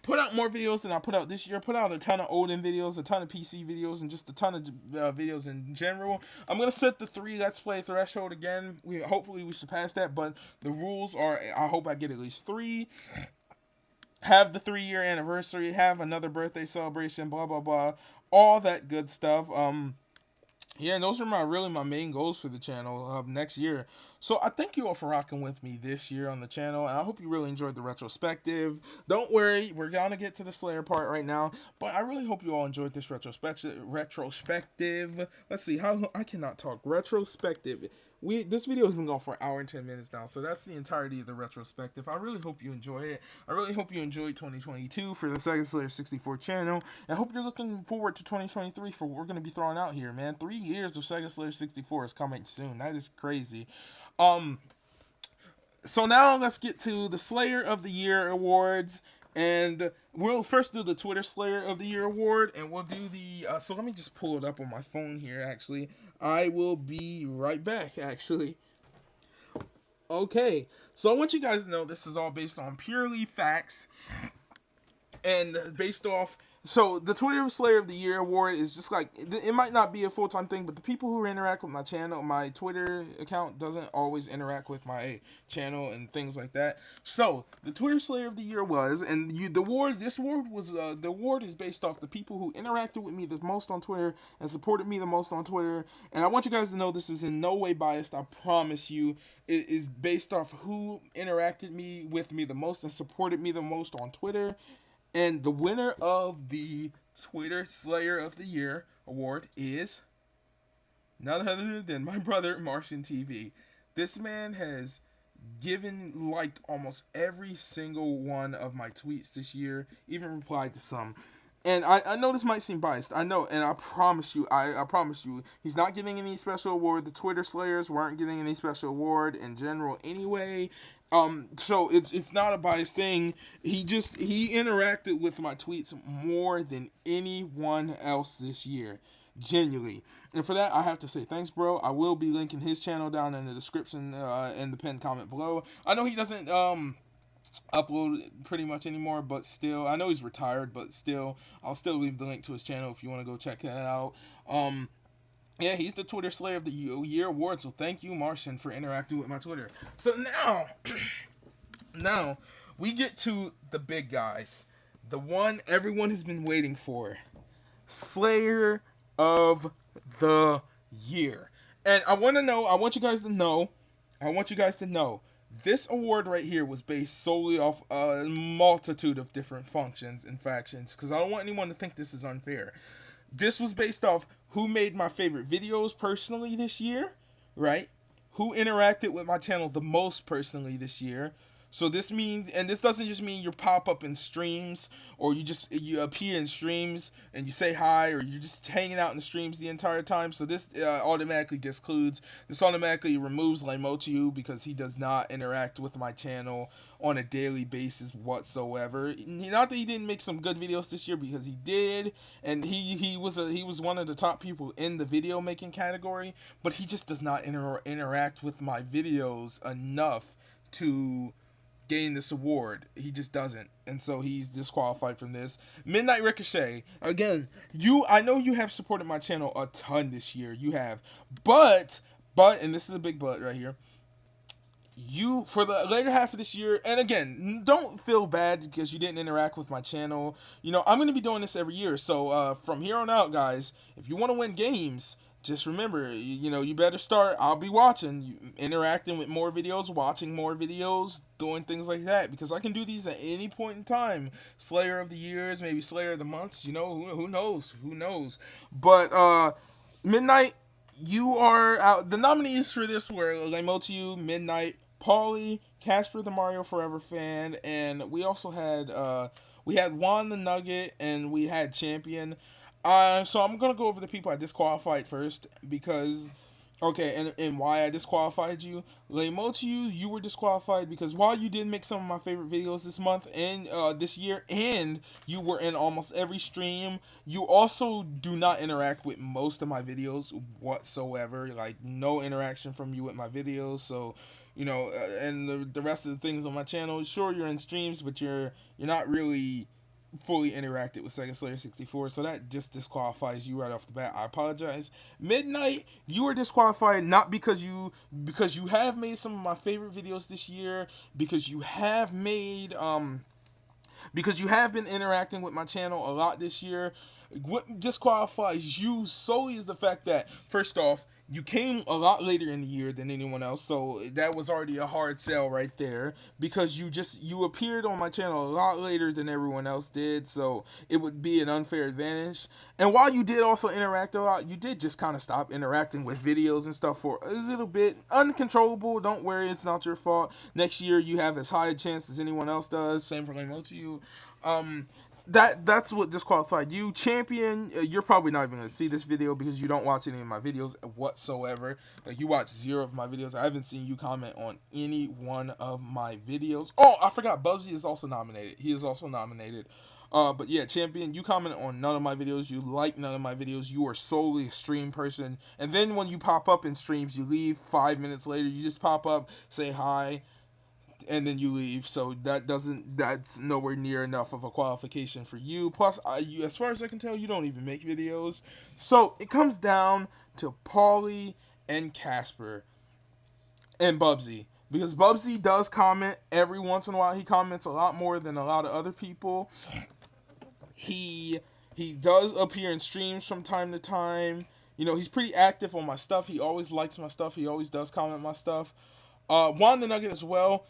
S1: Put out more videos than I put out this year. Put out a ton of olden videos, a ton of PC videos, and just a ton of videos in general. I'm going to set the 3 Let's Play threshold again. Hopefully we surpass that, but the rules are I hope I get at least 3. Have the 3-year anniversary. Have another birthday celebration, blah, blah, blah. All that good stuff. Yeah, and those are my main goals for the channel next year. So I thank you all for rocking with me this year on the channel, and I hope you really enjoyed the retrospective. Don't worry, we're gonna get to the Slayer part right now, but I really hope you all enjoyed this retrospective. Let's see, how I cannot talk. Retrospective. This video has been going for 1 hour and 10 minutes now, so that's the entirety of the retrospective. I really hope you enjoy it. I really hope you enjoyed 2022 for the SEGASLAYER64 channel, and I hope you're looking forward to 2023 for what we're going to be throwing out here, man. 3 years of SEGASLAYER64 is coming soon. That is crazy. So now let's get to the Slayer of the Year awards. And we'll first do the Twitter Slayer of the Year award, and we'll do the, so let me just pull it up on my phone here, actually. I will be right back, actually. Okay, so I want you guys to know this is all based on purely facts, and based off, so the Twitter Slayer of the Year award is just like, it might not be a full-time thing, but the people who interact with my channel, my Twitter account doesn't always interact with my channel and things like that. So the Twitter Slayer of the Year was, and the award is based off the people who interacted with me the most on Twitter and supported me the most on Twitter. And I want you guys to know this is in no way biased. I promise you, it is based off who interacted with me the most and supported me the most on Twitter. And the winner of the Twitter Slayer of the Year award is none other than my brother, Martian TV. This man has liked almost every single one of my tweets this year, even replied to some. And I know this might seem biased. I know, and I promise you, I promise you, he's not getting any special award. The Twitter Slayers weren't getting any special award in general anyway. So it's not a biased thing. He interacted with my tweets more than anyone else this year. Genuinely. And for that, I have to say thanks, bro. I will be linking his channel down in the description and the pinned comment below. I know he doesn't upload pretty much anymore, but still, I know he's retired, but still, I'll still leave the link to his channel if you want to go check that out. Yeah, he's the Twitter Slayer of the Year award, so thank you, Martian, for interacting with my Twitter. So now we get to the big guys, the one everyone has been waiting for, Slayer of the Year. And I want you guys to know, this award right here was based solely off a multitude of different functions and factions, because I don't want anyone to think this is unfair. This was based off who made my favorite videos personally this year, right? Who interacted with my channel the most personally this year, So this means, and this doesn't just mean you pop up in streams, or you appear in streams and you say hi, or you're just hanging out in the streams the entire time. So this this automatically removes Laimotu because he does not interact with my channel on a daily basis whatsoever. Not that he didn't make some good videos this year, because he did, and he was one of the top people in the video making category, but he just does not interact with my videos enough to gain this award. He just doesn't, and so he's disqualified from this. Midnight Ricochet, again, I know you have supported my channel a ton this year. You have, but and this is a big but right here. You, for the later half of this year, and again, don't feel bad because you didn't interact with my channel. I'm going to be doing this every year, so from here on out, guys, if you want to win games, just remember, you better start. I'll be watching, interacting with more videos, watching more videos, doing things like that, because I can do these at any point in time. Slayer of the years, maybe Slayer of the months, who knows. But Midnight, you are out. The nominees for this were Laimotu, Midnight, Paulie, Casper the Mario Forever fan, and we also had Juan the Nugget, and we had Champion. So I'm gonna go over the people I disqualified first, because and why I disqualified you. Laimotu, you were disqualified because while you did make some of my favorite videos this month and this year, and you were in almost every stream, you also do not interact with most of my videos whatsoever. Like, no interaction from you with my videos. So, and the rest of the things on my channel, sure, you're in streams, but you're not really fully interacted with SEGASLAYER64, so that just disqualifies you right off the bat. I apologize. Midnight, you are disqualified not because you have made some of my favorite videos this year, because you have made because you have been interacting with my channel a lot this year. What disqualifies you solely is the fact that, first off, you came a lot later in the year than anyone else, so that was already a hard sell right there, because you appeared on my channel a lot later than everyone else did, so it would be an unfair advantage. And while you did also interact a lot, you did just kind of stop interacting with videos and stuff for a little bit. Uncontrollable, don't worry, it's not your fault. Next year you have as high a chance as anyone else does. Same for Laimotu. That's what disqualified you. Champion, you're probably not even going to see this video because you don't watch any of my videos whatsoever. Like, you watch 0 of my videos. I haven't seen you comment on any one of my videos. Oh, I forgot, Bubsy is also nominated. He is also nominated. But yeah, Champion, you comment on none of my videos. You like none of my videos. You are solely a stream person. And then when you pop up in streams, you leave 5 minutes later. You just pop up, say hi, and then you leave. So that's nowhere near enough of a qualification for you. Plus, as far as I can tell, you don't even make videos. So it comes down to Paulie and Casper and Bubsy, because Bubsy does comment every once in a while. He comments a lot more than a lot of other people. He does appear in streams from time to time. He's pretty active on my stuff. He always likes my stuff. He always does comment my stuff. Juan the Nugget as well.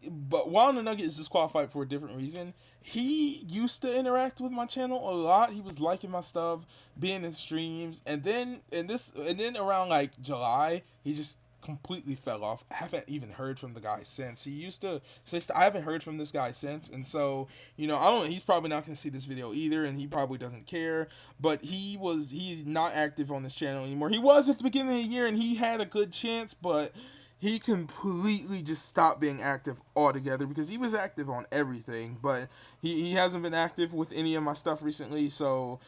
S1: But Juan the Nugget is disqualified for a different reason. He used to interact with my channel a lot. He was liking my stuff, being in streams, and then around like July, he just completely fell off. I haven't even heard from the guy since. He used to say, I haven't heard from this guy since, and so he's probably not going to see this video either, and he probably doesn't care. But he's not active on this channel anymore. He was at the beginning of the year, and he had a good chance, but he completely just stopped being active altogether, because he was active on everything, but he hasn't been active with any of my stuff recently, so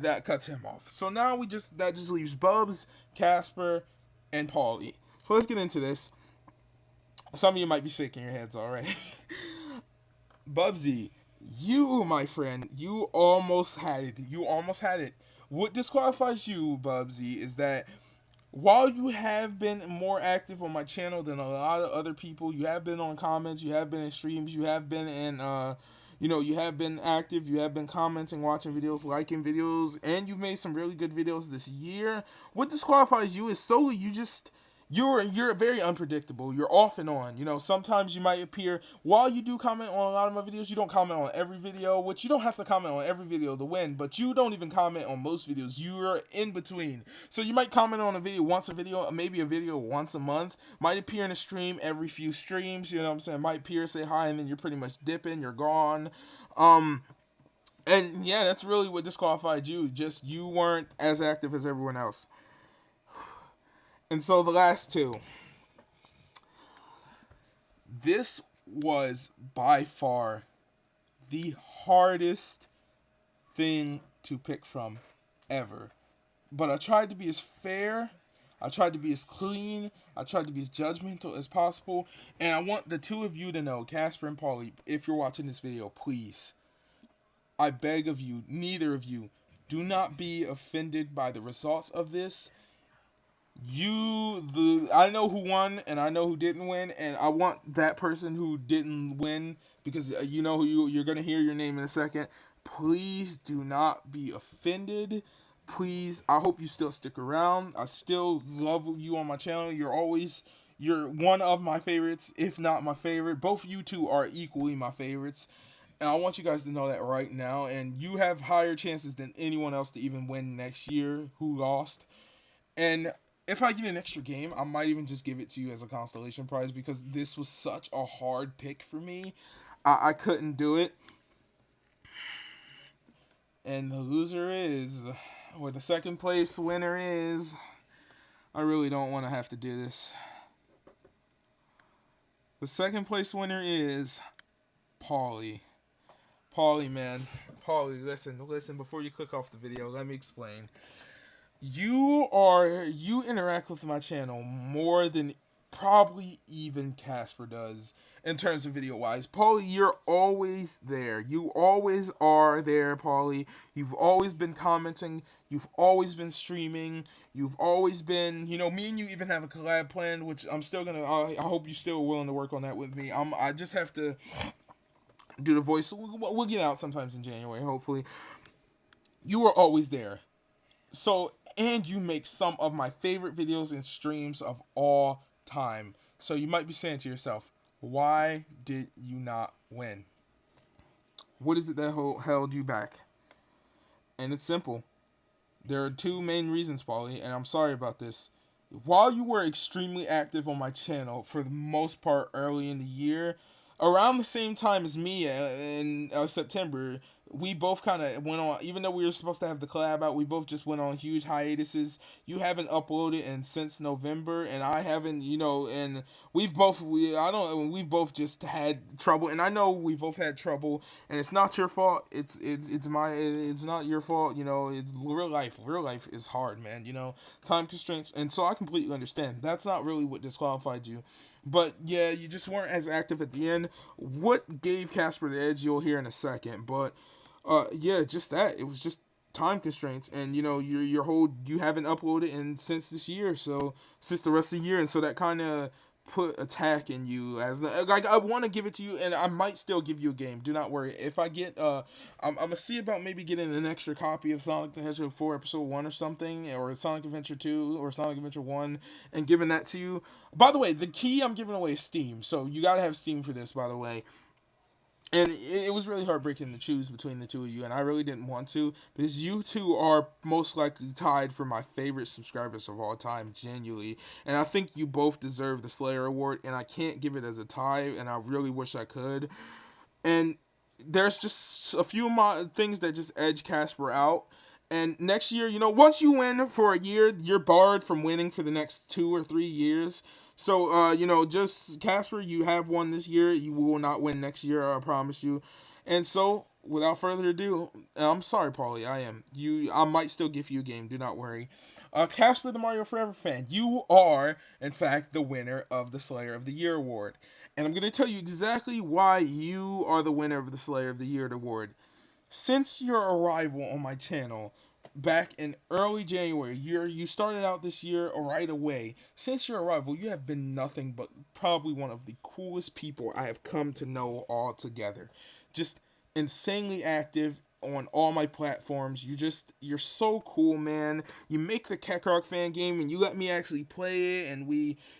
S1: that cuts him off. So now that just leaves Bubs, Casper, and Paulie. So let's get into this. Some of you might be shaking your heads already. Bubsy, you, my friend, you almost had it. What disqualifies you, Bubsy, is that while you have been more active on my channel than a lot of other people, you have been on comments, you have been in streams, you have been in, you have been active, you have been commenting, watching videos, liking videos, and you've made some really good videos this year. What disqualifies you is solely you're very unpredictable. You're off and on. You know, sometimes you might appear while you do comment on a lot of my videos. You don't comment on every video, which you don't have to comment on every video to win. But you don't even comment on most videos. You're in between. So you might comment on a video once a video, maybe a video once a month. Might appear in a stream every few streams. You know what I'm saying? Might appear, say hi, and then you're pretty much dipping. You're gone. And yeah, that's really what disqualified you. Just you weren't as active as everyone else. And so the last two. This was by far the hardest thing to pick from ever. But I tried to be as fair, I tried to be as clean, I tried to be as judgmental as possible. And I want the two of you to know, Casper and Paulie, if you're watching this video, please, I beg of you, neither of you, do not be offended by the results of this. I know who won and I know who didn't win, and I want that person who didn't win, because you know who you're gonna hear your name in a second. Please do not be offended. Please, I hope you still stick around. I still love you on my channel. You're one of my favorites, if not my favorite. Both of you two are equally my favorites. And I want you guys to know that right now. And you have higher chances than anyone else to even win next year who lost. And if I get an extra game, I might even just give it to you as a constellation prize, because this was such a hard pick for me. I couldn't do it. And the loser is, or the second place winner is, I really don't want to have to do this. The second place winner is Paulie. Paulie, man. Paulie, listen, before you click off the video, let me explain. You interact with my channel more than probably even Casper does in terms of video wise. Paulie, you're always there. You always are there, Paulie. You've always been commenting. You've always been streaming. You've always been, you know, me and you even have a collab planned, which I'm still gonna. I hope you're still willing to work on that with me. I just have to do the voice. We'll get out sometimes in January, hopefully. You are always there. So, and you make some of my favorite videos and streams of all time. So you might be saying to yourself, why did you not win? What is it that held you back? And it's simple. There are two main reasons, Paulie, and I'm sorry about this. While you were extremely active on my channel for the most part early in the year, around the same time as me in September, we both kind of went on, even though we were supposed to have the collab out, we both just went on huge hiatuses. You haven't uploaded since November, and I haven't, you know, and we've both just had trouble, and I know we both had trouble, and it's not your fault. It's not your fault. You know, it's real life. Real life is hard, man. You know, time constraints, and so I completely understand. That's not really what disqualified you. But yeah, you just weren't as active at the end. What gave Casper the edge, you'll hear in a second. But yeah, just that. It was just time constraints, and you know, you haven't uploaded since this year, so since the rest of the year, and so that kind of put attack in you as like I want to give it to you, and I might still give you a game. Do not worry. If I get I'm gonna see about maybe getting an extra copy of Sonic the Hedgehog 4 Episode 1 or something, or Sonic Adventure 2 or Sonic Adventure 1, and giving that to you. By the way, the key I'm giving away is Steam, so you gotta have Steam for this, by the way. And it was really heartbreaking to choose between the two of you, and I really didn't want to, because you two are most likely tied for my favorite subscribers of all time, genuinely. And I think you both deserve the Slayer Award, and I can't give it as a tie, and I really wish I could. And there's just a few things that just edge Casper out. And next year, you know, once you win for a year, you're barred from winning for the next 2 or 3 years. So, you know, just Casper, you have won this year. You will not win next year, I promise you. And so, without further ado, I'm sorry, Paulie, I might still give you a game. Do not worry. Casper, the Mario Forever fan, you are, in fact, the winner of the Slayer of the Year award. And I'm going to tell you exactly why you are the winner of the Slayer of the Year award. Since your arrival on my channel back in early January, you started out this year right away. Since your arrival, you have been nothing but probably one of the coolest people I have come to know altogether. Just insanely active, on all my platforms. You're so cool, man. You make the Kekrok fan game and you let me actually play it, and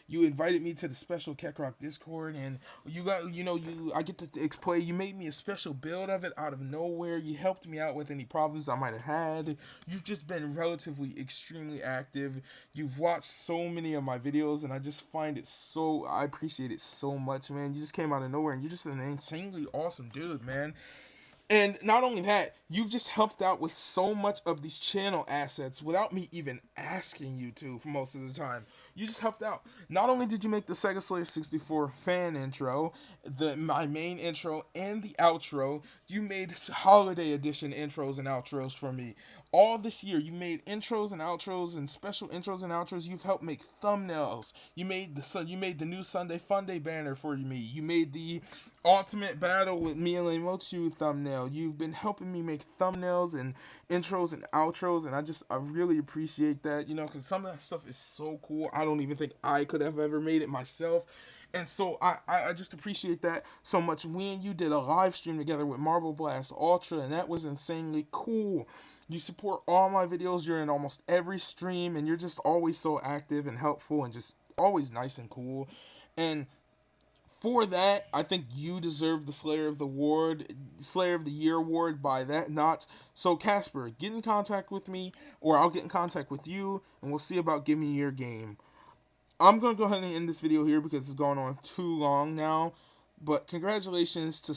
S1: you invited me to the special Kekrok Discord, and I get to play. You made me a special build of it out of nowhere. You helped me out with any problems I might have had. You've just been relatively extremely active. You've watched so many of my videos, and I appreciate it so much, man. You just came out of nowhere, and you're just an insanely awesome dude, man. And not only that, you've just helped out with so much of these channel assets without me even asking you to for most of the time. You just helped out. Not only did you make the SEGASLAYER64 fan intro, my main intro, and the outro, you made holiday edition intros and outros for me. All this year, you made intros and outros and special intros and outros. You've helped make thumbnails. You made the new Sunday Fun Day banner for me. You made the Ultimate Battle with Miele Mochu thumbnail. You've been helping me make thumbnails and intros and outros, and I really appreciate that, because some of that stuff is so cool. I don't even think I could have ever made it myself. And so I just appreciate that so much. We and you did a live stream together with Marble Blast Ultra, and that was insanely cool. You support all my videos. You're in almost every stream, and you're just always so active and helpful and just always nice and cool. And for that, I think you deserve the Slayer of the Year award by that notch. So Casper, get in contact with me, or I'll get in contact with you, and we'll see about giving you your game. I'm going to go ahead and end this video here because it's going on too long now. But congratulations to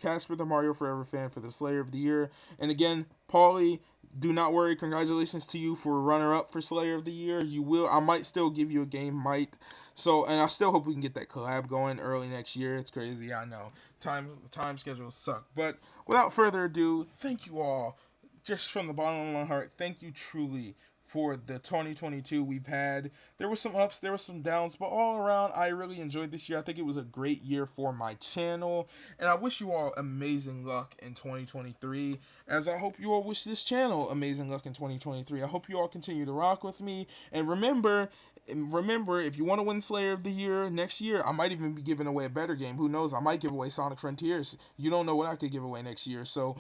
S1: Casper the Mario Forever fan for the Slayer of the Year. And again, Paulie, do not worry. Congratulations to you for runner-up for Slayer of the Year. I might still give you a game, and I still hope we can get that collab going early next year. It's crazy, I know. Time schedules suck. But without further ado, thank you all. Just from the bottom of my heart, thank you truly for the 2022 we've had. There were some ups, there were some downs, but all around, I really enjoyed this year. I think it was a great year for my channel, and I wish you all amazing luck in 2023, as I hope you all wish this channel amazing luck in 2023. I hope you all continue to rock with me, and remember, if you want to win Slayer of the Year next year, I might even be giving away a better game. Who knows? I might give away Sonic Frontiers. You don't know what I could give away next year. So,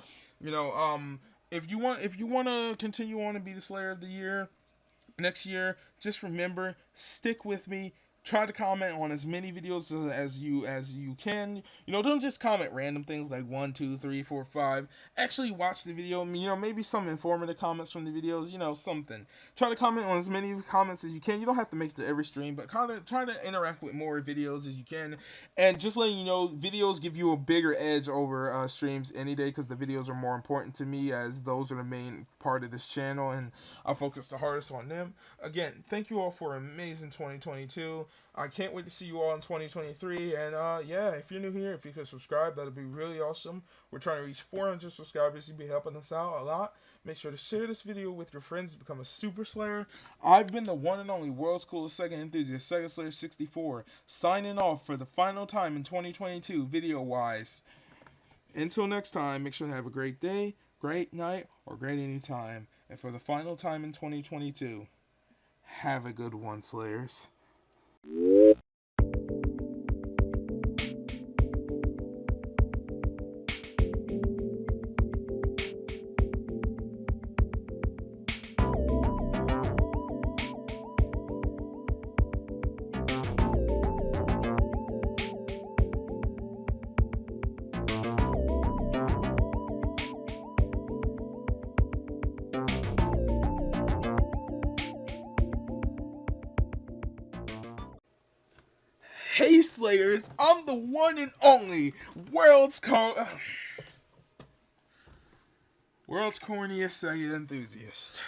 S1: if you want to continue on and be the Slayer of the Year next year, just remember, stick with me. Try to comment on as many videos as you can. Don't just comment random things like 1, 2, 3, 4, 5. Actually watch the video. Maybe some informative comments from the videos. Something. Try to comment on as many comments as you can. You don't have to make it to every stream, but try to interact with more videos as you can. And just letting you know, videos give you a bigger edge over streams any day, because the videos are more important to me, as those are the main part of this channel, and I focus the hardest on them. Again, thank you all for an amazing 2022. I can't wait to see you all in 2023. And yeah, if you're new here, if you could subscribe, that'd be really awesome. We're trying to reach 400 subscribers. You'd be helping us out a lot. Make sure to share this video with your friends to become a Super Slayer. I've been the one and only world's coolest Sega enthusiast, SEGASLAYER64, signing off for the final time in 2022, video-wise. Until next time, make sure to have a great day, great night, or great anytime. And for the final time in 2022, have a good one, Slayers. Hey Slayers, I'm the one and only world's corniest Sega enthusiast.